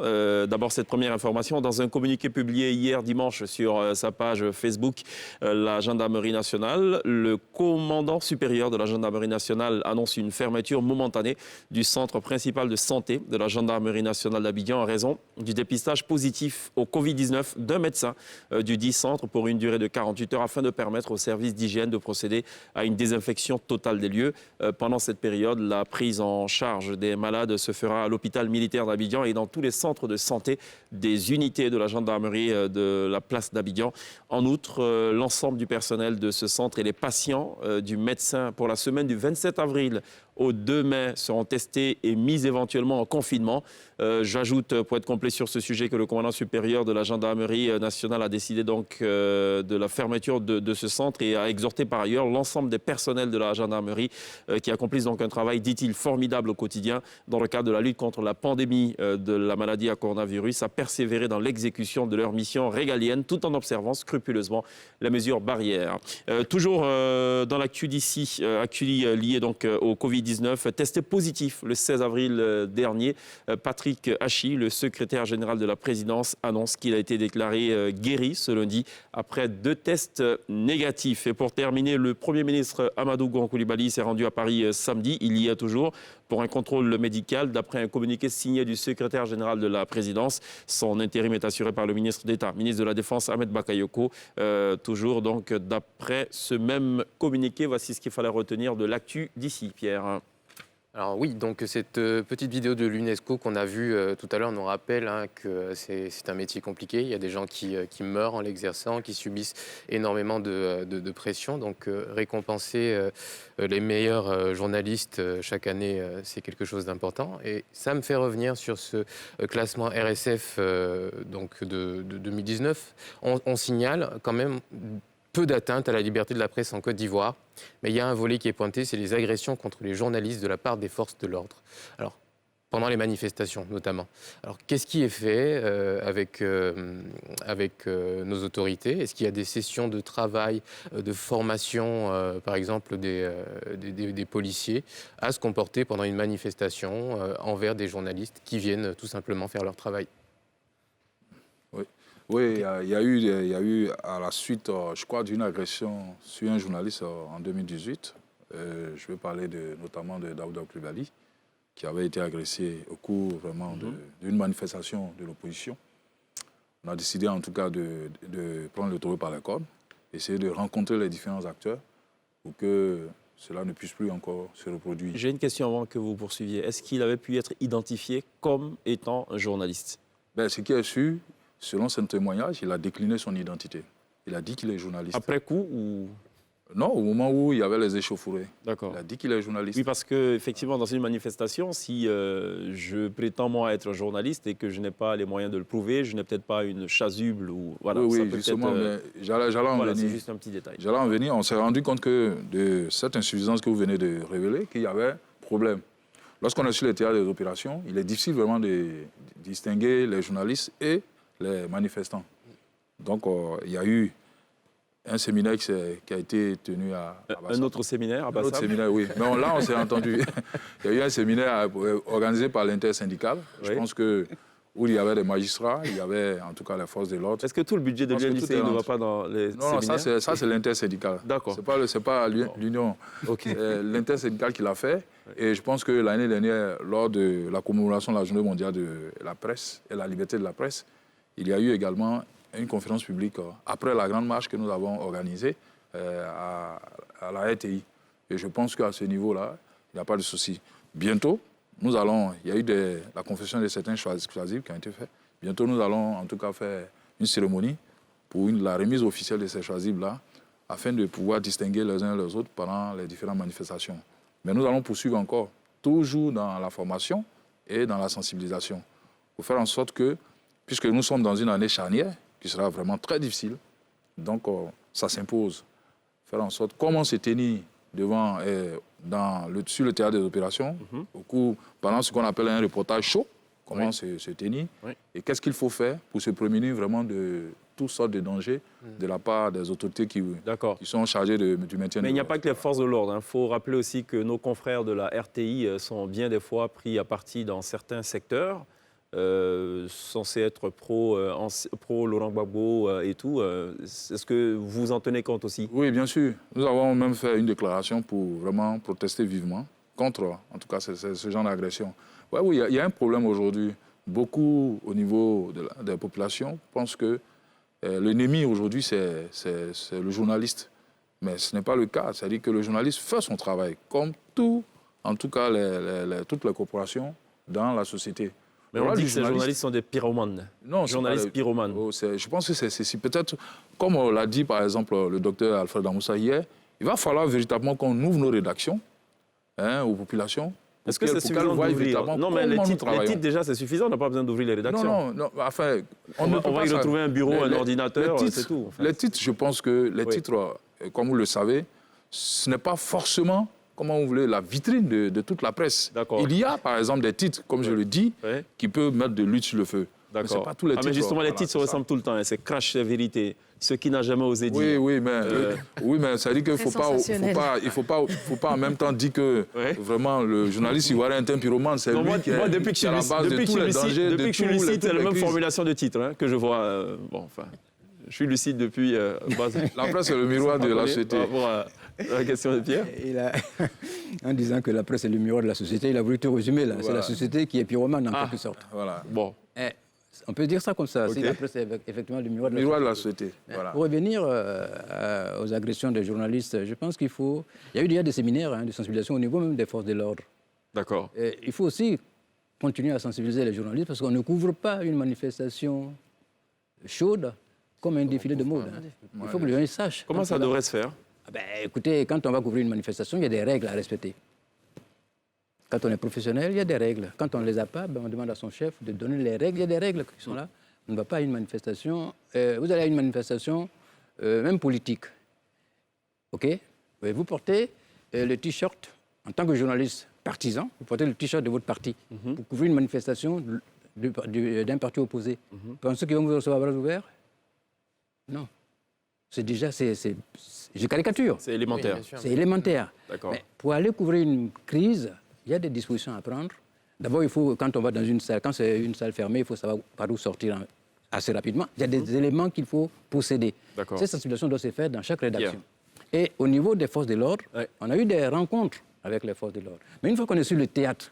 D'abord, cette première information, dans un communiqué publié hier dimanche sur sa page Facebook, la gendarmerie nationale, le commandant supérieur de la gendarmerie nationale annonce une fermeture momentanée du centre principal de santé de la gendarmerie nationale d'Abidjan en raison du dépistage positif au Covid-19 d'un médecin du dit centre pour une durée de 48 heures afin de permettre aux services d'hygiène de procéder à une désinfection totale des lieux. Pendant cette période, la prise en charge des malades se fera à l'hôpital militaire d'Abidjan et dans tous les centres de santé des unités de la gendarmerie de la place d'Abidjan. En outre, l'ensemble du personnel de ce centre et les patients du médecin pour la semaine du 27 avril au 2 mai seront testés et mis éventuellement en confinement. J'ajoute, pour être complet sur ce sujet, que le commandant supérieur de la gendarmerie nationale a décidé donc de la fermeture de ce centre et a exhorté par ailleurs l'ensemble des personnels de la gendarmerie qui accomplissent donc un travail, dit-il, formidable au quotidien dans le cadre de la lutte contre la pandémie de la maladie à coronavirus, à persévérer dans l'exécution de leur mission régalienne tout en observant scrupuleusement les mesures barrières. Toujours dans l'actu d'ici, actu liée donc au Covid-19, testé positif le 16 avril dernier, Patrick Hachi, le secrétaire général de la présidence, annonce qu'il a été déclaré guéri ce lundi après 2 tests négatifs. Et pour terminer, le Premier ministre Amadou Gon Coulibaly s'est rendu à Paris samedi, il y est toujours, pour un contrôle médical. D'après un communiqué signé du secrétaire général de la présidence, son intérim est assuré par le ministre d'État, ministre de la Défense, Ahmed Bakayoko. Toujours donc d'après ce même communiqué, voici ce qu'il fallait retenir de l'actu d'ici, Pierre. Alors oui, donc cette petite vidéo de l'UNESCO qu'on a vue tout à l'heure nous rappelle que c'est un métier compliqué. Il y a des gens qui meurent en l'exerçant, qui subissent énormément de pression. Donc récompenser les meilleurs journalistes chaque année, c'est quelque chose d'important. Et ça me fait revenir sur ce classement RSF donc de 2019. On signale quand même peu d'atteintes à la liberté de la presse en Côte d'Ivoire. Mais il y a un volet qui est pointé, c'est les agressions contre les journalistes de la part des forces de l'ordre. Alors, pendant les manifestations notamment. Alors, qu'est-ce qui est fait avec nos autorités? Est-ce qu'il y a des sessions de travail, de formation, par exemple, des policiers à se comporter pendant une manifestation envers des journalistes qui viennent tout simplement faire leur travail? Oui, il y a eu à la suite, je crois, d'une agression sur un journaliste en 2018. Je vais parler notamment de Daouda Coulibaly, qui avait été agressé au cours vraiment d'une manifestation de l'opposition. On a décidé en tout cas de prendre le taureau par les cornes, essayer de rencontrer les différents acteurs pour que cela ne puisse plus encore se reproduire. J'ai une question avant que vous poursuiviez. Est-ce qu'il avait pu être identifié comme étant un journaliste? Ce qui est sûr, selon son témoignage, il a décliné son identité. Il a dit qu'il est journaliste. Après coup ou... Non, au moment où il y avait les échauffourées. D'accord. Il a dit qu'il est journaliste. Oui, parce qu'effectivement, dans une manifestation, si je prétends, moi, être journaliste et que je n'ai pas les moyens de le prouver, je n'ai peut-être pas une chasuble ou... Voilà, oui, ça peut justement, mais j'allais en voilà, venir. c'est juste un petit détail. J'allais en venir. On s'est rendu compte que de cette insuffisance que vous venez de révéler, qu'il y avait problème. Lorsqu'on est sur les théâtres des opérations, il est difficile vraiment de distinguer les journalistes et les manifestants. Donc, il y a eu un séminaire qui a été tenu à Bassam. Un autre séminaire à Bassam? Un autre séminaire, oui. Mais là, on s'est entendu. Il y a eu un séminaire organisé par l'intersyndicale. Oui. Je pense que où il y avait des magistrats, il y avait en tout cas les forces de l'ordre. Est-ce que tout le budget de l'UNICEF ne va pas dans les séminaires? Non, ça c'est l'intersyndicale. D'accord. C'est pas l'Union. Okay. L'intersyndicale qui l'a fait. Et je pense que l'année dernière, lors de la commémoration de la Journée mondiale de la presse et la liberté de la presse, il y a eu également une conférence publique après la grande marche que nous avons organisée à la RTI. Et je pense qu'à ce niveau-là, il n'y a pas de souci. Bientôt, il y a eu la confession de certains choisibs qui ont été faits. Bientôt, nous allons en tout cas faire une cérémonie pour la remise officielle de ces choisibs-là, afin de pouvoir distinguer les uns les autres pendant les différentes manifestations. Mais nous allons poursuivre encore, toujours dans la formation et dans la sensibilisation, pour faire en sorte que, puisque nous sommes dans une année charnière, qui sera vraiment très difficile, donc ça s'impose. Faire en sorte comment se tenir sur le théâtre des opérations, pendant ce qu'on appelle un reportage chaud, comment se tenir, et qu'est-ce qu'il faut faire pour se prémunir vraiment de toutes sortes de dangers de la part des autorités qui sont chargées du maintien. Mais il n'y a pas que les forces de l'ordre. Il faut rappeler aussi que nos confrères de la RTI sont bien des fois pris à partie dans certains secteurs, censés être pro Laurent Gbagbo et tout. Est-ce que vous en tenez compte aussi? Oui, bien sûr. Nous avons même fait une déclaration pour vraiment protester vivement contre, en tout cas, ce genre d'agression. Oui, il y a un problème aujourd'hui. Beaucoup au niveau des populations pensent que l'ennemi aujourd'hui, c'est le journaliste. Mais ce n'est pas le cas. C'est-à-dire que le journaliste fait son travail, comme en tout cas, toutes les corporations dans la société. Mais on dit que ces journalistes sont des pyromanes. Non, journalistes pyromanes. Je pense que c'est peut-être, comme on l'a dit par exemple le docteur Alfred Amoussa hier, il va falloir véritablement qu'on ouvre nos rédactions aux populations. Est-ce que c'est suffisant d'ouvrir? Non, mais les titres déjà, c'est suffisant, on n'a pas besoin d'ouvrir les rédactions. Non, enfin... On va y retrouver un bureau, un ordinateur, c'est tout. En fait. Les titres, je pense que les titres, comme vous le savez, ce n'est pas forcément, comment vous voulez, la vitrine de toute la presse. Il y a, par exemple, des titres, comme je le dis, qui peuvent mettre de l'huile sur le feu. D'accord. Pas tous les titres. Mais justement, les titres se ressemblent tout le temps. C'est Crash, c'est vérité. Ce qui n'a jamais osé dire. Oui, mais ça dit qu'il ne faut pas en même temps dire que vraiment le journaliste ivoirien est un pyromane. C'est lui qui est à la base de tous les dangers. Depuis que je suis ici, c'est la même formulation de titre que je vois. Je suis lucide depuis... La presse est le miroir de la société. Par rapport à la question de Pierre. En disant que la presse est le miroir de la société, il a voulu tout résumer là. Voilà. C'est la société qui est pyromane en quelque sorte. Voilà. Bon. On peut dire ça comme ça, si la presse est effectivement le miroir de la société. Voilà. Pour revenir aux agressions des journalistes, je pense qu'il faut... Il y a eu déjà des séminaires de sensibilisation au niveau même des forces de l'ordre. D'accord. Il faut aussi continuer à sensibiliser les journalistes parce qu'on ne couvre pas une manifestation chaude comme un défilé de mode. Il faut que les gens sachent. Comment ça devrait se faire? Écoutez, quand on va couvrir une manifestation, il y a des règles à respecter. Quand on est professionnel, il y a des règles. Quand on ne les a pas, on demande à son chef de donner les règles. Il y a des règles qui sont là. On ne va pas à une manifestation. Vous allez à une manifestation, même politique. OK? Vous portez le T-shirt, en tant que journaliste partisan, vous portez le T-shirt de votre parti pour couvrir une manifestation d'un parti opposé. Pensez qu'ils vont vous recevoir à bras ouverts? Non. C'est déjà... je caricature. C'est élémentaire. Oui, c'est élémentaire. D'accord. Mais pour aller couvrir une crise, il y a des dispositions à prendre. D'abord, il faut, quand on va dans une salle, quand c'est une salle fermée, il faut savoir par où sortir assez rapidement. Il y a des éléments qu'il faut posséder. Cette sensibilisation doit se faire dans chaque rédaction. Et au niveau des forces de l'ordre, on a eu des rencontres avec les forces de l'ordre. Mais une fois qu'on est sur le théâtre,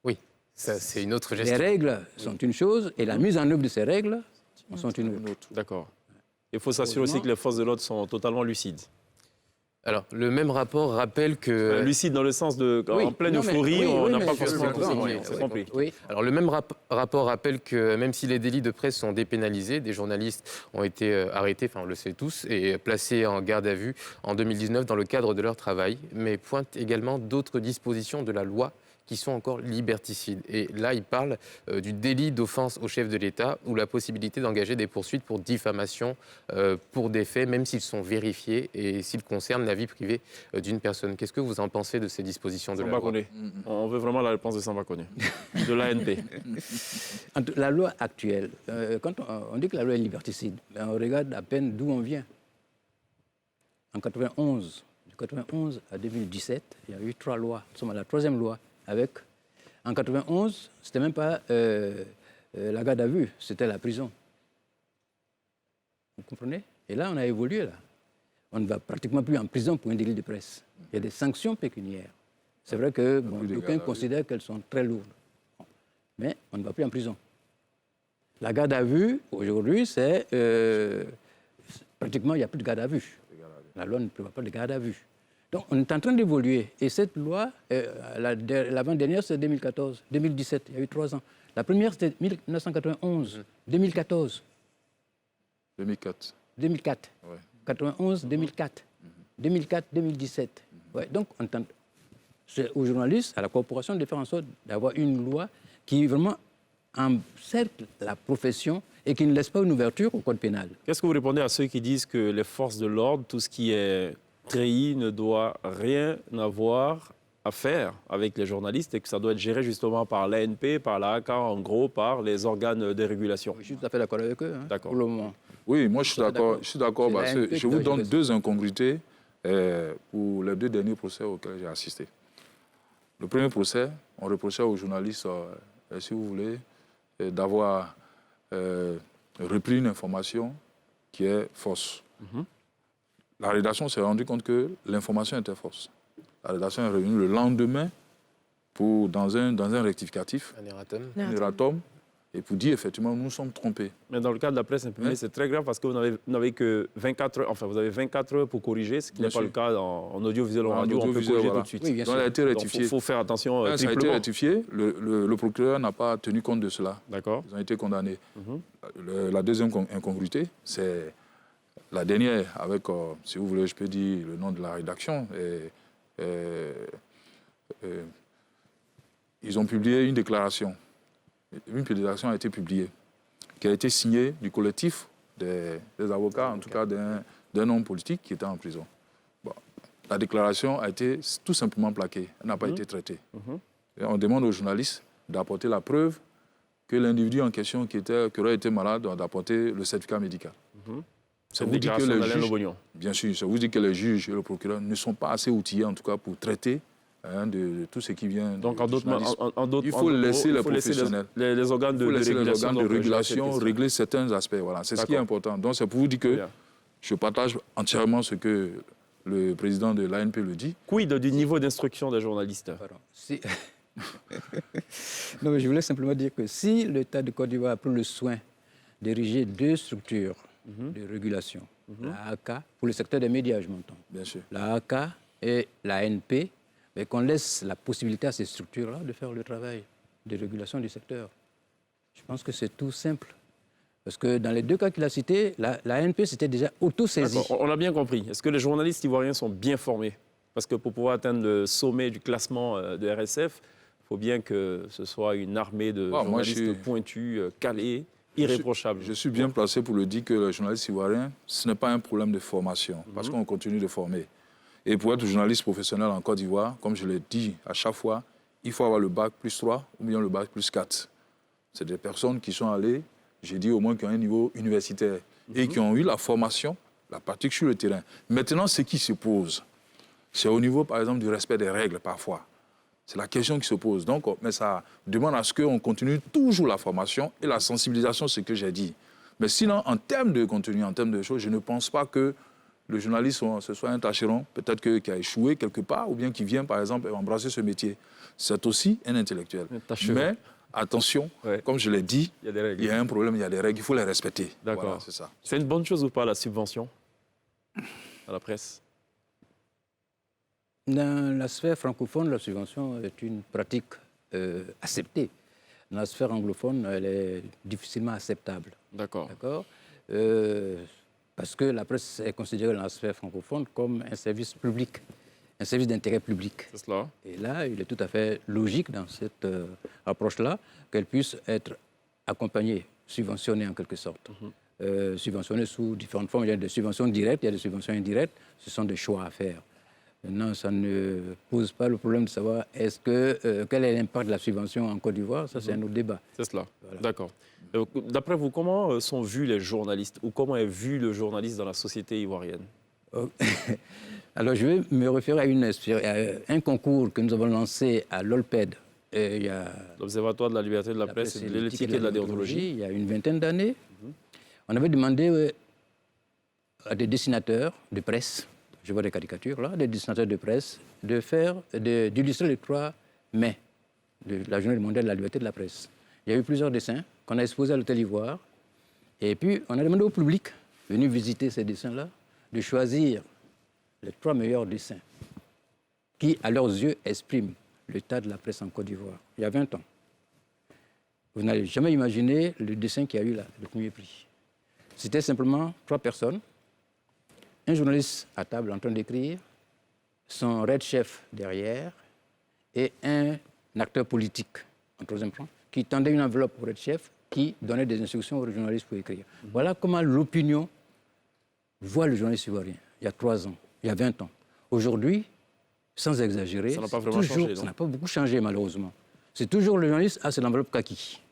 oui, ça c'est une autre gestion. Les règles sont une chose et la mise en œuvre de ces règles sont une autre. D'accord. Il faut s'assurer aussi que les forces de l'ordre sont totalement lucides. Alors, le même rapport rappelle que... Lucide dans le sens de... En pleine euphorie, on n'a pas forcément tous ces moyens. C'est compris. Alors, le même rapport rappelle que même si les délits de presse sont dépénalisés, des journalistes ont été arrêtés, enfin on le sait tous, et placés en garde à vue en 2019 dans le cadre de leur travail, mais pointe également d'autres dispositions de la loi qui sont encore liberticides. Et là, il parle du délit d'offense au chef de l'État ou la possibilité d'engager des poursuites pour diffamation pour des faits, même s'ils sont vérifiés et s'ils concernent la vie privée d'une personne. Qu'est-ce que vous en pensez de ces dispositions de la loi? On veut vraiment la réponse de Samba Koné, de l'ANP. La loi actuelle, quand on dit que la loi est liberticide, on regarde à peine d'où on vient. En 91, de 91 à 2017, il y a eu 3 lois. Nous sommes à la 3e loi. En 91, ce n'était même pas la garde à vue, c'était la prison. Vous comprenez? Et là, on a évolué. Là. On ne va pratiquement plus en prison pour un délit de presse. Il y a des sanctions pécuniaires. C'est vrai que d'aucuns considèrent qu'elles sont très lourdes. Mais on ne va plus en prison. La garde à vue, aujourd'hui, c'est... pratiquement, il n'y a plus de garde à vue. La loi ne prévoit pas de garde à vue. Donc, on est en train d'évoluer. Et cette loi, l'avant-dernière, c'est 2014, 2017, il y a eu 3 ans. La première, c'était 1991, 2014. 2004. 2004. Ouais. 91, 2004. 2004, 2017. Ouais, donc, c'est aux journalistes, à la corporation, de faire en sorte d'avoir une loi qui vraiment encercle la profession et qui ne laisse pas une ouverture au code pénal. Qu'est-ce que vous répondez à ceux qui disent que les forces de l'ordre, tout ce qui est treillis ne doit rien avoir à faire avec les journalistes et que ça doit être géré justement par l'ANP, par l'AACA, en gros, par les organes de régulation? Je suis tout à fait d'accord avec eux, pour le moment. Oui, moi je suis d'accord. Je vous donne 2 incongruités pour les 2 derniers procès auxquels j'ai assisté. Le premier procès, on reprochait aux journalistes, si vous voulez, d'avoir repris une information qui est fausse. La rédaction s'est rendue compte que l'information était fausse. La rédaction est revenue le lendemain dans un rectificatif, un erratum, et pour dire effectivement nous sommes trompés. Mais dans le cas de la presse imprimée, c'est très grave parce que vous n'avez que 24 heures, enfin vous avez 24 heures pour corriger, ce qui n'est pas le cas en audiovisuel ou en radio, on peut corriger tout de suite. Oui, donc, elle a été rectifiée. Il faut faire attention ça a été rectifié, le procureur n'a pas tenu compte de cela. D'accord. Ils ont été condamnés. La deuxième incongruité, c'est la dernière, avec, si vous voulez, je peux dire le nom de la rédaction. Ils ont publié une déclaration. Une déclaration a été publiée, qui a été signée du collectif des avocats, en tout cas d'un homme politique qui était en prison. Bon, la déclaration a été tout simplement plaquée, elle n'a pas été traitée. Et on demande aux journalistes d'apporter la preuve que l'individu en question qui aurait été malade doit apporter le certificat médical. Ça vous dit que les juges, bien sûr, ça vous dit que les juges et le procureur ne sont pas assez outillés, en tout cas, pour traiter hein, de tout ce qui vient. Donc, du en d'autres journalisme. il Il faut laisser les professionnels. les organes de régulation régler certains aspects. Voilà. C'est ce qui est important. Donc, c'est pour vous dire que je partage entièrement ce que le président de l'ANP le dit. Quid du niveau d'instruction des journalistes? Non, mais je voulais simplement dire que si l'État de Côte d'Ivoire prend le soin d'ériger 2 structures de régulation, la AK, pour le secteur des médias, je m'entends, bien sûr, la AK et la ANP, mais qu'on laisse la possibilité à ces structures-là de faire le travail de régulation du secteur. Je pense que c'est tout simple. Parce que dans les 2 cas qu'il a cités, la ANP s'était déjà auto-saisie. On a bien compris. Est-ce que les journalistes ivoiriens sont bien formés? Parce que pour pouvoir atteindre le sommet du classement de RSF, il faut bien que ce soit une armée de journalistes pointus, calés, irréprochables. Je suis bien placé pour le dire que les journalistes ivoiriens, ce n'est pas un problème de formation, parce qu'on continue de former. Et pour être journaliste professionnel en Côte d'Ivoire, comme je l'ai dit à chaque fois, il faut avoir le bac plus 3 ou bien le bac plus 4. C'est des personnes qui sont allées, j'ai dit au moins qui ont un niveau universitaire et qui ont eu la formation, la pratique sur le terrain. Maintenant, ce qui se pose, c'est au niveau, par exemple, du respect des règles, parfois. C'est la question qui se pose. Donc, mais ça demande à ce qu'on continue toujours la formation et la sensibilisation, c'est ce que j'ai dit. Mais sinon, en termes de contenu, en termes de choses, je ne pense pas que le journaliste, ce soit un tâcheron, peut-être qui a échoué quelque part, ou bien qui vient, par exemple, embrasser ce métier. C'est aussi un intellectuel. Mais attention, comme je l'ai dit, il y a un problème, il y a des règles, il faut les respecter. D'accord. Voilà, c'est ça. C'est une bonne chose ou pas, la subvention à la presse? Dans la sphère francophone, la subvention est une pratique acceptée. Dans la sphère anglophone, elle est difficilement acceptable. D'accord. Parce que la presse est considérée dans la sphère francophone comme un service public, un service d'intérêt public. C'est cela. Et là, il est tout à fait logique dans cette approche-là qu'elle puisse être accompagnée, subventionnée en quelque sorte. Subventionnée sous différentes formes. Il y a des subventions directes, il y a des subventions indirectes. Ce sont des choix à faire. Maintenant, ça ne pose pas le problème de savoir quel est l'impact de la subvention en Côte d'Ivoire. Ça, c'est un autre débat. C'est cela. Voilà. D'accord. D'après vous, comment sont vus les journalistes ou comment est vu le journaliste dans la société ivoirienne? Alors, je vais me référer à un concours que nous avons lancé à l'OLPED. L'Observatoire de la liberté de la presse et de l'éthique et de la déontologie. Il y a une vingtaine d'années. On avait demandé à des dessinateurs de presse, je vois des caricatures là, des dessinateurs de presse, d'illustrer les 3 mai de la Journée mondiale de la liberté de la presse. Il y a eu plusieurs dessins qu'on a exposés à l'Hôtel Ivoire. Et puis, on a demandé au public, venu visiter ces dessins-là, de choisir les 3 meilleurs dessins qui, à leurs yeux, expriment l'état de la presse en Côte d'Ivoire, il y a 20 ans. Vous n'allez jamais imaginer le dessin qui a eu le premier prix. C'était simplement 3 personnes, un journaliste à table en train d'écrire, son red chef derrière et un acteur politique en 3e plan qui tendait une enveloppe au red chef qui donnait des instructions aux journalistes pour écrire. Voilà comment l'opinion voit le journaliste ivoirien il y a 3 ans, il y a 20 ans. Aujourd'hui, sans exagérer, ça n'a pas vraiment changé. Ça n'a pas beaucoup changé malheureusement. C'est toujours le journaliste, c'est l'enveloppe kaki.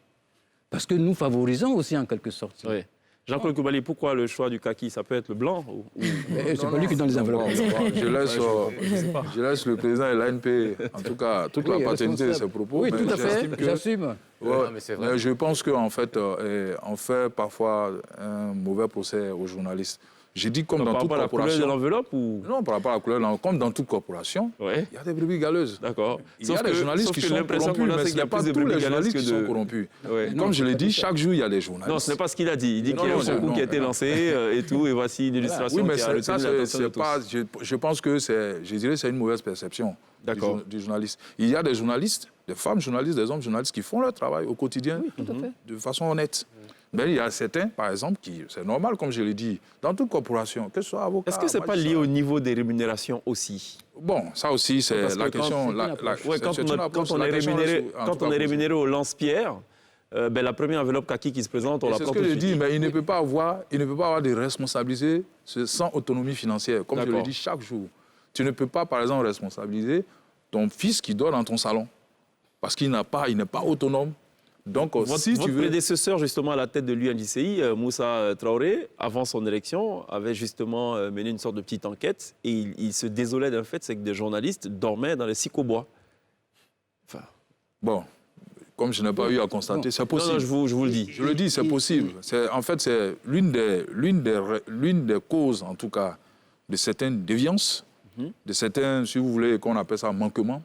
Parce que nous favorisons aussi en quelque sorte. Oui. Jean-Claude Coulibaly, pourquoi le choix du kaki? Ça peut être le blanc c'est pas lui qui donne les enveloppes. Je laisse le président et l'ANP, en tout cas, toute la paternité de ses propos. Oui, tout à fait, j'assume. Mais je pense qu'en fait, on fait parfois un mauvais procès aux journalistes. J'ai dit comme dans toute corporation. Par rapport à la couleur de l'enveloppe ou... Non, par rapport à la couleur, comme dans toute corporation, il y a des brebis galeuses. D'accord. Il y a des journalistes qui sont corrompus, mais il n'y a pas tous les journalistes qui sont corrompus. Comme je l'ai dit, chaque jour, il y a des journalistes. Non, ce n'est pas ce qu'il a dit. Il dit qu'il y a un concours qui a été lancé et tout, et voici une illustration qui a retenu l'attention de tous. Je pense que c'est une mauvaise perception du journaliste. Il y a des journalistes, des femmes journalistes, des hommes journalistes qui font leur travail au quotidien de façon honnête. Mais il y a certains, par exemple, c'est normal, comme je l'ai dit, dans toute corporation, que ce soit avocat... Est-ce que ce n'est pas lié au niveau des rémunérations aussi? Bon, ça aussi, c'est la question... Quand on est rémunéré au lance-pierre, la première enveloppe kaki qui se présente, on la porte. C'est ce que je dis, mais il ne peut pas avoir des responsabilités sans autonomie financière. Comme je le dis chaque jour, tu ne peux pas, par exemple, responsabiliser ton fils qui dort dans ton salon, parce qu'il n'est pas autonome. Donc, si Votre tu veux... prédécesseur, justement, à la tête de l'UNJCI, Moussa Traoré, avant son élection, avait justement mené une sorte de petite enquête et il se désolait d'un fait, c'est que des journalistes dormaient dans les sycobois. Enfin... Bon, comme je n'ai pas eu à constater, c'est possible. Non, je vous le dis. Je le dis, c'est possible. En fait, c'est l'une des causes, en tout cas, de certaines déviances, de certains, si vous voulez, qu'on appelle ça manquements,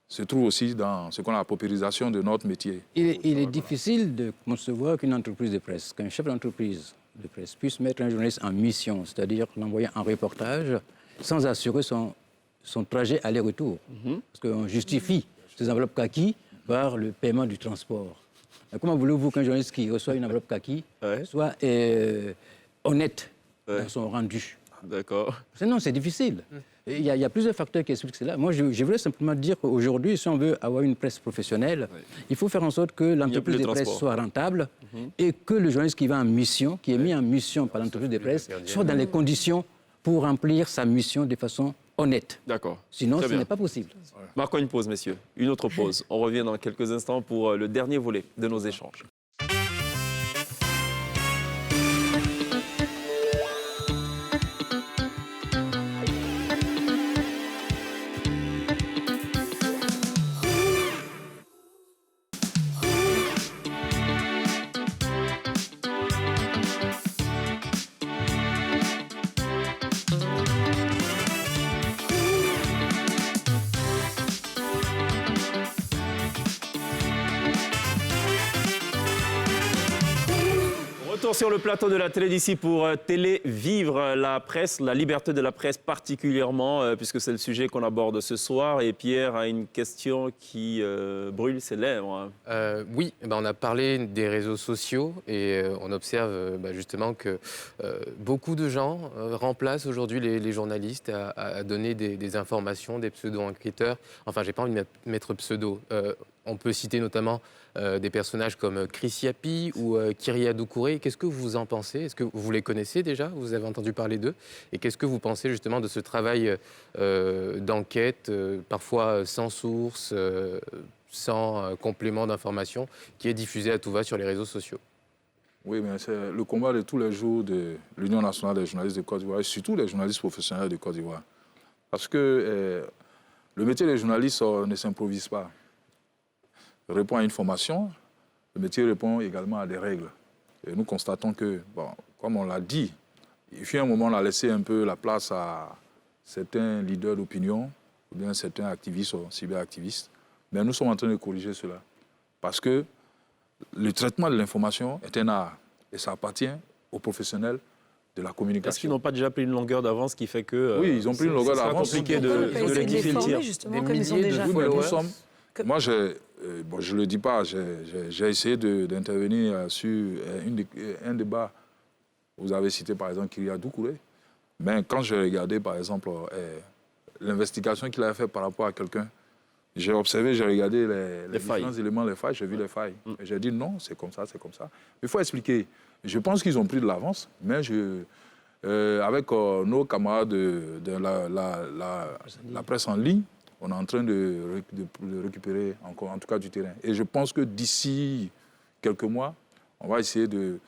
se trouve aussi dans ce qu'on a la paupérisation de notre métier. Il est difficile de concevoir qu'une entreprise de presse, qu'un chef d'entreprise de presse puisse mettre un journaliste en mission, c'est-à-dire l'envoyer en reportage, sans assurer son trajet aller-retour. Parce qu'on justifie ces enveloppes kaki par le paiement du transport. Mais comment voulez-vous qu'un journaliste qui reçoit une enveloppe kaki soit honnête dans son rendu? D'accord. Non, c'est difficile. Il y a plusieurs facteurs qui expliquent cela. Moi, je voulais simplement dire qu'aujourd'hui, si on veut avoir une presse professionnelle, il faut faire en sorte que l'entreprise de presse soit rentable et que le journaliste qui va en mission, qui est mis en mission par l'entreprise de presse, soit dans les conditions pour remplir sa mission de façon honnête. D'accord. Sinon, ce n'est pas possible. Marquons une pause, messieurs. Une autre pause. On revient dans quelques instants pour le dernier volet de nos échanges. Retour sur le plateau de la télé d'ici pour télévivre la presse, la liberté de la presse particulièrement, puisque c'est le sujet qu'on aborde ce soir. Et Pierre a une question qui brûle ses lèvres. Oui, on a parlé des réseaux sociaux et on observe justement que beaucoup de gens remplacent aujourd'hui les journalistes à donner des informations, des pseudo-enquêteurs. Enfin, j'ai pas envie de mettre pseudo. On peut citer notamment des personnages comme Chris Yapi ou Kyria Doucouré. Qu'est-ce que vous en pensez? Est-ce que vous les connaissez déjà? Vous avez entendu parler d'eux? Et qu'est-ce que vous pensez justement de ce travail d'enquête, parfois sans source, sans complément d'information, qui est diffusé à tout va sur les réseaux sociaux? Oui, mais c'est le combat de tous les jours de l'Union nationale des journalistes de Côte d'Ivoire et surtout des journalistes professionnels de Côte d'Ivoire. Parce que le métier des journalistes ne s'improvise pas. Il répond à une formation, le métier répond également à des règles. Et nous constatons que, comme on l'a dit, il fut un moment où on a laissé un peu la place à certains leaders d'opinion, ou bien certains activistes ou cyberactivistes. Mais nous sommes en train de corriger cela. Parce que le traitement de l'information est un art. Et ça appartient aux professionnels de la communication. Est-ce qu'ils n'ont pas déjà pris une longueur d'avance qui fait que... oui, ils ont pris une longueur d'avance. C'est compliqué de rectifier le tir. Justement, comme ils ont déjà fait. Moi, je ne le dis pas, j'ai essayé d'intervenir sur un débat. Vous avez cité par exemple Kyria Doucouré. Mais quand j'ai regardé par exemple l'investigation qu'il a faite par rapport à quelqu'un, j'ai observé, j'ai regardé les différents éléments, les failles, j'ai vu les failles. Et j'ai dit non, c'est comme ça, c'est comme ça. Il faut expliquer. Je pense qu'ils ont pris de l'avance, mais avec nos camarades de la presse en ligne, on est en train de récupérer encore, en tout cas, du terrain. Et je pense que d'ici quelques mois, on va essayer de...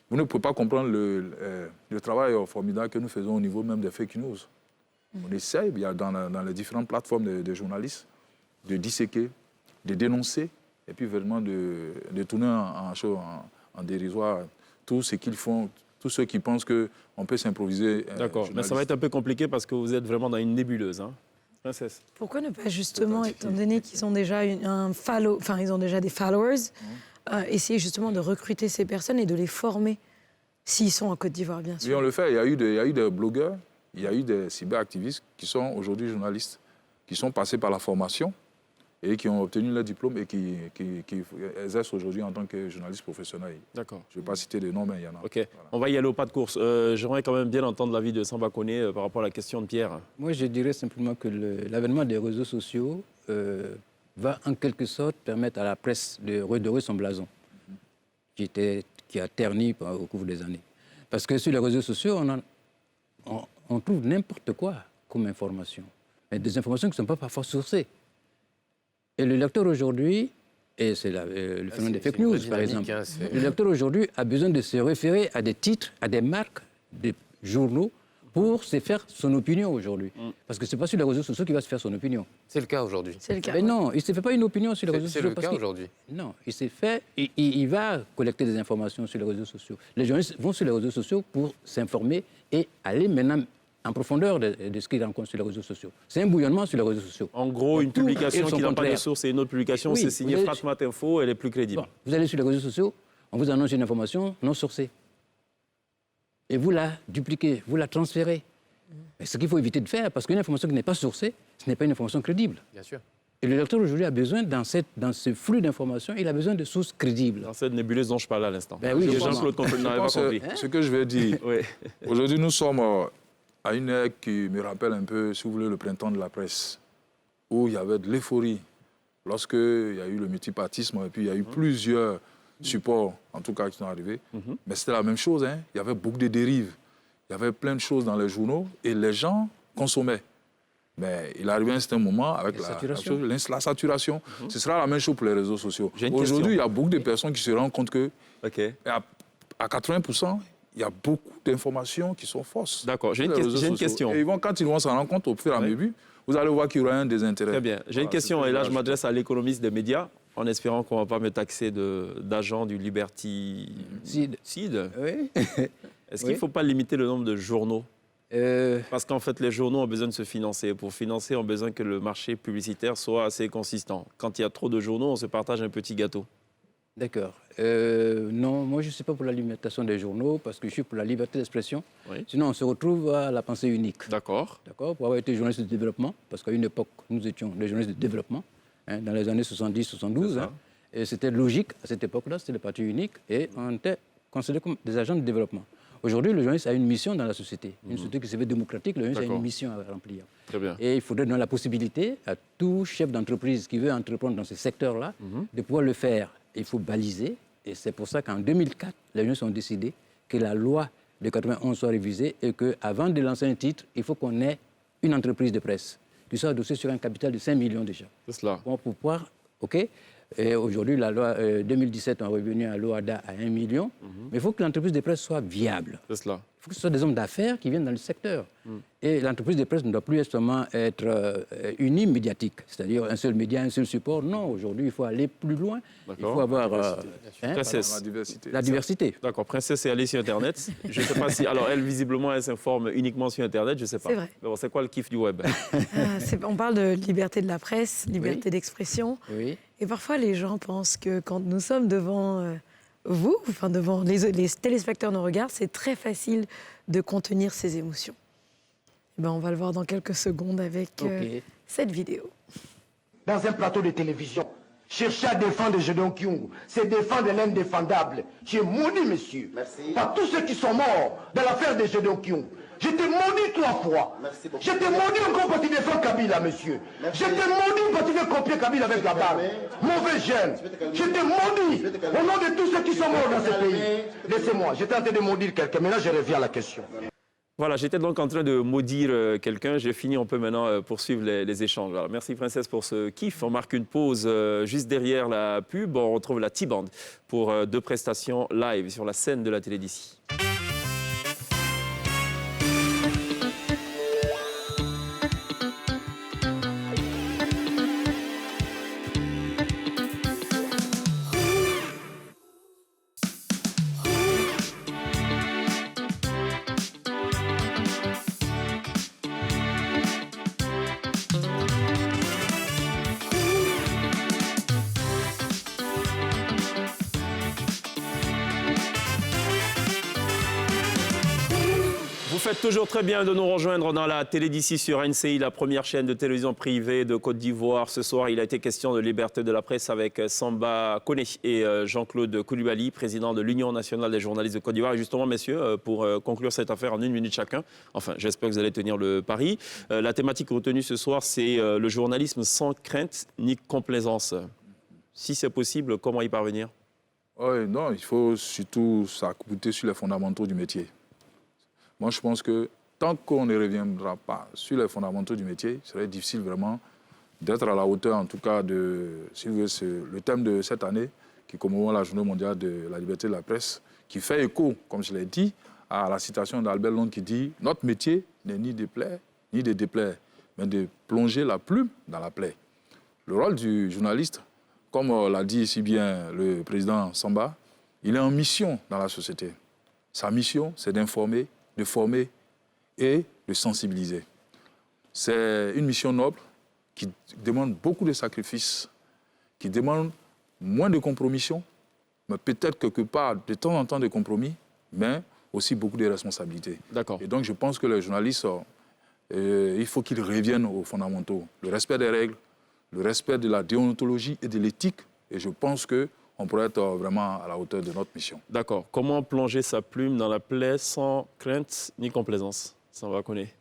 Vous ne pouvez pas comprendre le travail formidable que nous faisons au niveau même des fake news. On essaye, il y a dans les différentes plateformes de journalistes, de disséquer, de dénoncer, et puis vraiment de tourner en dérisoire tout ce qu'ils font, tous ceux qui pensent qu'on peut s'improviser. D'accord, mais ça va être un peu compliqué parce que vous êtes vraiment dans une nébuleuse, hein. Princesse. Pourquoi ne pas justement, étant donné qu'ils ont déjà ils ont déjà des followers, essayer justement de recruter ces personnes et de les former s'ils sont en Côte d'Ivoire, bien sûr. Oui, on le fait. Il y a eu des blogueurs, il y a eu des cyberactivistes qui sont aujourd'hui journalistes, qui sont passés par la formation et qui ont obtenu leur diplôme et qui exercent aujourd'hui en tant que journalistes professionnels. D'accord. Je ne vais pas citer de noms, mais il y en a. OK. Voilà. On va y aller au pas de course. J'aimerais quand même bien entendre l'avis de Samba Koné par rapport à la question de Pierre. Moi, je dirais simplement que l'avènement des réseaux sociaux va en quelque sorte permettre à la presse de redorer son blason, qui a terni au cours des années. Parce que sur les réseaux sociaux, on trouve n'importe quoi comme information, mais des informations qui ne sont pas parfois sourcées. Et le lecteur aujourd'hui Et c'est le phénomène des fake news, par exemple. Hein, le lecteur aujourd'hui a besoin de se référer à des titres, à des marques, des journaux, pour se faire son opinion aujourd'hui. Parce que ce n'est pas sur les réseaux sociaux qu'il va se faire son opinion. C'est le cas aujourd'hui. C'est le cas. Mais non, il ne se fait pas une opinion sur les réseaux sociaux. C'est le cas aujourd'hui. Non, il va collecter des informations sur les réseaux sociaux. Les journalistes vont sur les réseaux sociaux pour s'informer et aller maintenant en profondeur de ce qu'ils rencontrent sur les réseaux sociaux. C'est un bouillonnement sur les réseaux sociaux. En gros, une publication qui n'a pas de source et une autre publication, Oui, c'est signé Fratmat Info, elle est plus crédible. Bon, vous allez sur les réseaux sociaux, on vous annonce une information non sourcée. Et vous la dupliquez, vous la transférez. Mais ce qu'il faut éviter de faire, parce qu'une information qui n'est pas sourcée, ce n'est pas une information crédible. Bien sûr. Et le lecteur aujourd'hui a besoin, dans ce flux d'informations, il a besoin de sources crédibles. Dans cette nébuleuse dont je parlais à l'instant. Ben oui, Jean-Claude Compagnie n'avait pas compris. Ce que je vais dire, Oui. aujourd'hui nous sommes à une ère qui me rappelle un peu, si vous voulez, le printemps de la presse, où il y avait de l'euphorie. Lorsqu'il y a eu le multipartisme, et puis il y a eu plusieurs supports, en tout cas, qui sont arrivés. Mais c'était la même chose, hein. Il y avait beaucoup de dérives. Il y avait plein de choses dans les journaux et les gens consommaient. Mais il arrivait un certain moment avec la saturation. Ce sera la même chose pour les réseaux sociaux. Aujourd'hui, il y a beaucoup de personnes qui se rendent compte que à 80%, il y a beaucoup d'informations qui sont fausses. D'accord, j'ai une question. Et quand ils vont s'en rendre compte au fur et à mesure, vous allez voir qu'il y aura un désintérêt. Très bien. J'ai une question, et là je m'adresse à l'économiste des médias, en espérant qu'on ne va pas me taxer d'agent du Liberticide. Oui. Est-ce qu'il ne faut pas limiter le nombre de journaux Parce qu'en fait, les journaux ont besoin de se financer. Pour financer, on a besoin que le marché publicitaire soit assez consistant. Quand il y a trop de journaux, on se partage un petit gâteau. D'accord. Non, moi je ne suis pas pour la limitation des journaux parce que je suis pour la liberté d'expression. Oui. Sinon, on se retrouve à la pensée unique. D'accord. D'accord. Pour avoir été journaliste de développement, parce qu'à une époque, nous étions des journalistes de développement, hein, dans les années 70-72. Hein, et c'était logique, à cette époque-là, c'était le parti unique et on était considérés comme des agents de développement. Aujourd'hui, le journaliste a une mission dans la société. Une société qui se veut démocratique, le journaliste a une mission à remplir. Très bien. Et il faudrait donner la possibilité à tout chef d'entreprise qui veut entreprendre dans ce secteur-là de pouvoir le faire. Il faut baliser. Et c'est pour ça qu'en 2004, les journalistes ont décidé que la loi de 91 soit révisée et qu'avant de lancer un titre, il faut qu'on ait une entreprise de presse qui soit adossée sur un capital de 5 millions déjà. C'est cela. Pour pouvoir, OK. Et aujourd'hui, la loi 2017 est revenue à l'OADA à 1 million. Mais il faut que l'entreprise de presse soit viable. C'est cela. Il faut que ce soit des hommes d'affaires qui viennent dans le secteur. Et l'entreprise de presse ne doit plus seulement être unie médiatique, c'est-à-dire un seul média, un seul support. Non, aujourd'hui, il faut aller plus loin. Il faut avoir Princesse. La diversité. D'accord. Princesse est allée sur Internet. Je ne sais pas si... Alors, elle, visiblement, elle s'informe uniquement sur Internet. Je ne sais pas. C'est vrai. Bon, c'est quoi le kiff du web? On parle de liberté de la presse, liberté d'expression. Oui. Et parfois, les gens pensent que quand nous sommes devant vous, enfin devant les téléspectateurs nous regardent, c'est très facile de contenir ses émotions. Et ben, on va le voir dans quelques secondes avec cette vidéo. Dans un plateau de télévision, chercher à défendre Gédéon Kyungu, c'est défendre l'indéfendable. J'ai maudit, monsieur, par tous ceux qui sont morts dans l'affaire de Gédéon Kyungu. Je t'ai maudit 3 fois. Je t'ai maudit encore parce que tu défends Kabila, monsieur. Je t'ai maudit parce que tu veux copier Kabila avec la barbe. Mauvais gène. Je t'ai maudit au nom de tous ceux qui sont morts dans ce pays. Laissez-moi, j'étais en train de maudire quelqu'un, mais là je reviens à la question. Voilà, j'étais donc en train de maudire quelqu'un. J'ai fini, on peut maintenant poursuivre les échanges. Alors, merci Princesse pour ce kiff. On marque une pause juste derrière la pub. On retrouve la T-Band pour 2 prestations live sur la scène de la télé d'ici. Vous faites toujours très bien de nous rejoindre dans la télé d'ici sur NCI, la première chaîne de télévision privée de Côte d'Ivoire. Ce soir, il a été question de liberté de la presse avec Samba Koné et Jean-Claude Koulibaly, président de l'Union nationale des journalistes de Côte d'Ivoire. Et justement, messieurs, pour conclure cette affaire en 1 minute chacun, enfin, j'espère que vous allez tenir le pari. La thématique retenue ce soir, c'est le journalisme sans crainte ni complaisance. Si c'est possible, comment y parvenir? Oui, non, il faut surtout s'accouter sur les fondamentaux du métier. Moi, je pense que tant qu'on ne reviendra pas sur les fondamentaux du métier, il serait difficile vraiment d'être à la hauteur, en tout cas, de, si vous voulez, le thème de cette année, qui commémore la Journée mondiale de la liberté de la presse, qui fait écho, comme je l'ai dit, à la citation d'Albert Londres qui dit « Notre métier n'est ni de plaire, ni de déplaire, mais de plonger la plume dans la plaie ». Le rôle du journaliste, comme l'a dit si bien le président Samba, il est en mission dans la société. Sa mission, c'est d'informer, de former et de sensibiliser. C'est une mission noble qui demande beaucoup de sacrifices, qui demande moins de compromissions, mais peut-être quelque part, de temps en temps, de compromis, mais aussi beaucoup de responsabilités. D'accord. Et donc, je pense que les journalistes, il faut qu'ils reviennent aux fondamentaux. Le respect des règles, le respect de la déontologie et de l'éthique. Et je pense qu'on pourrait être vraiment à la hauteur de notre mission. D'accord. Comment plonger sa plume dans la plaie sans crainte ni complaisance? Ça va connaître.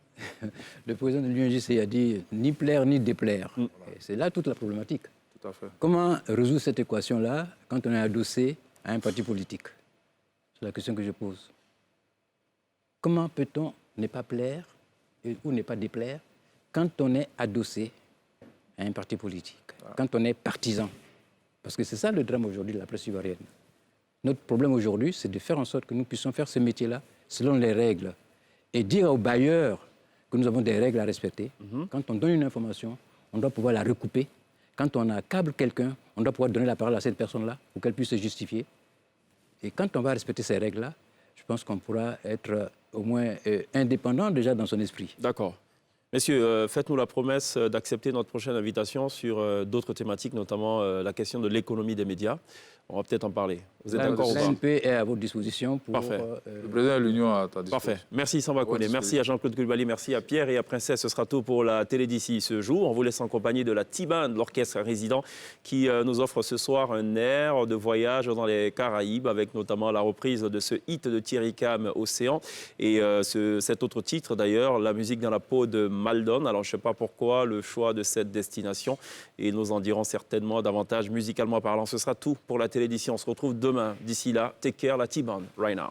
Le président de l'UNJC a dit ni plaire ni déplaire. C'est là toute la problématique. Tout à fait. Comment résoudre cette équation-là quand on est adossé à un parti politique? C'est la question que je pose. Comment peut-on ne pas plaire ou ne pas déplaire quand on est adossé à un parti politique, quand on est partisan? Parce que c'est ça le drame aujourd'hui de la presse ivoirienne. Notre problème aujourd'hui, c'est de faire en sorte que nous puissions faire ce métier-là selon les règles et dire aux bailleurs que nous avons des règles à respecter. Quand on donne une information, on doit pouvoir la recouper. Quand on accable quelqu'un, on doit pouvoir donner la parole à cette personne-là pour qu'elle puisse se justifier. Et quand on va respecter ces règles-là, je pense qu'on pourra être au moins indépendant déjà dans son esprit. D'accord. Messieurs, faites-nous la promesse d'accepter notre prochaine invitation sur d'autres thématiques, notamment la question de l'économie des médias. On va peut-être en parler. Vous êtes d'accord ou pas? L'ANP est à votre disposition pour... Parfait. Le président de l'Union à ta disposition. Parfait. Merci Samba Koné, merci à Jean-Claude Coulibaly, merci à Pierre et à Princesse. Ce sera tout pour la télé d'ici ce jour. On vous laisse en compagnie de la T-Band, l'orchestre résident, qui nous offre ce soir un air de voyage dans les Caraïbes, avec notamment la reprise de ce hit de Thierry Cam, Océan, et cet autre titre d'ailleurs, La musique dans la peau de Maldon. Alors je ne sais pas pourquoi le choix de cette destination, et nous en dirons certainement davantage musicalement parlant. Ce sera tout pour la télé d'ici. On se retrouve demain. D'ici là, take care, la T-Band, right now.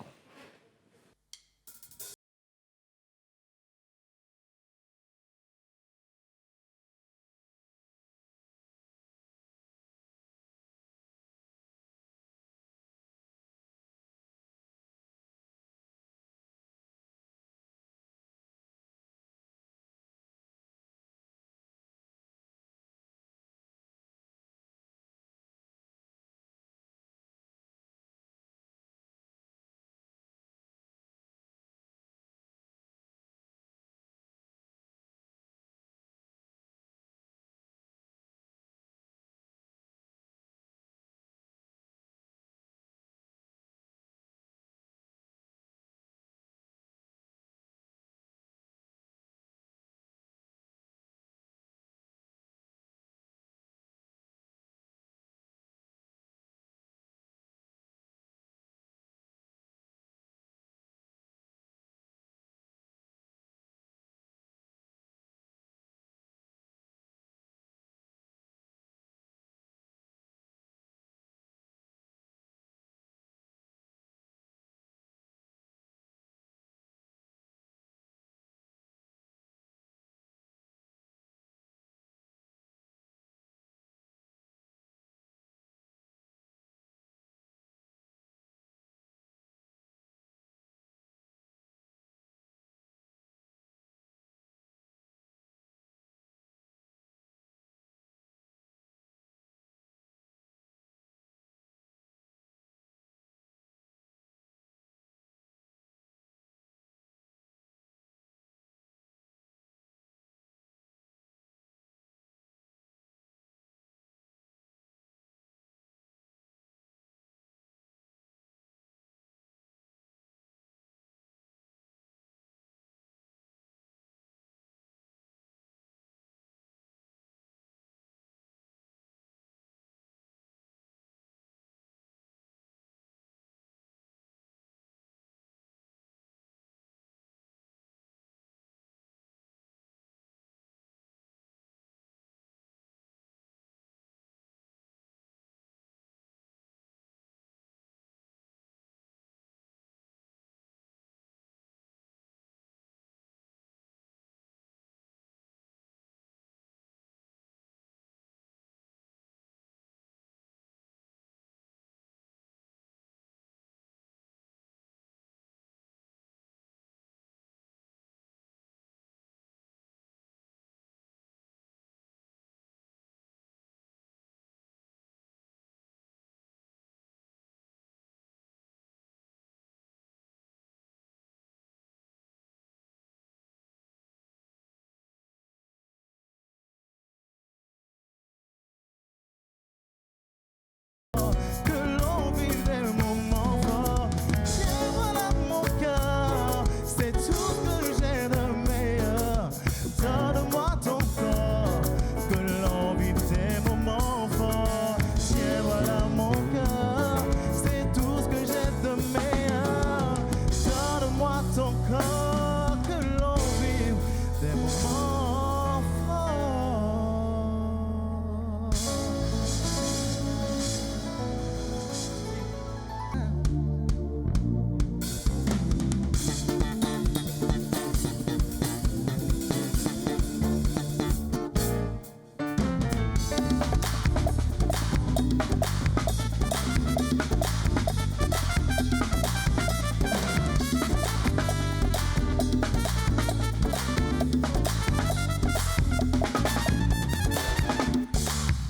temps que l'on vive des moments forts.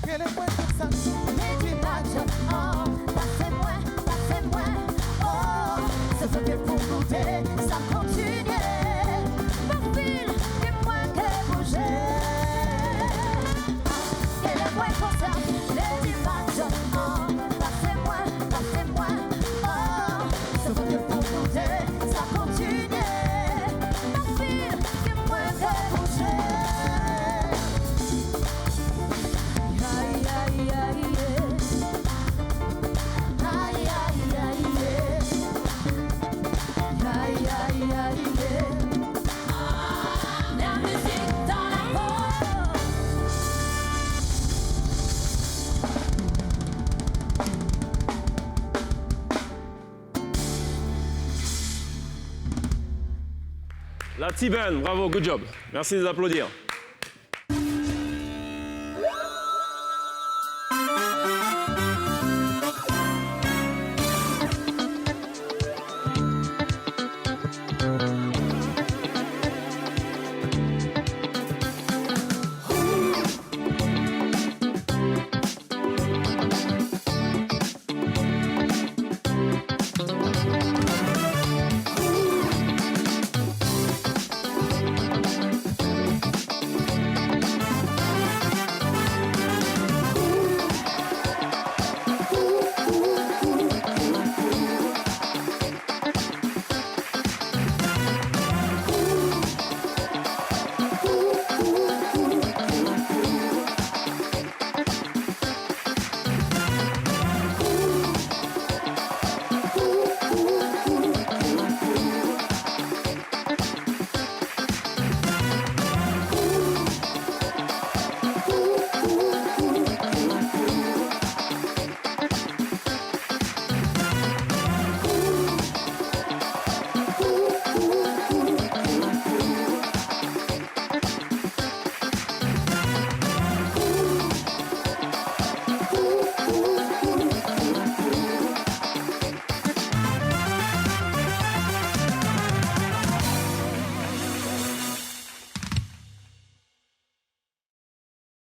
Que les cuento ça, Mais du match, oh, passez-moi, oh, c'est ce que pour goûter, ça continue. Mon fil, dis-moi que bouger. Que les cuento ça, mais du match, oh, passez-moi, oh, c'est ce que pour goûter, ça continue. Mon fil, dis-moi que bouger. Aïe, aïe, aïe, aïe, aïe, aïe, aïe, aïe, aïe, la musique dans la peau. La T-Band, bravo, good job. Merci de les applaudir.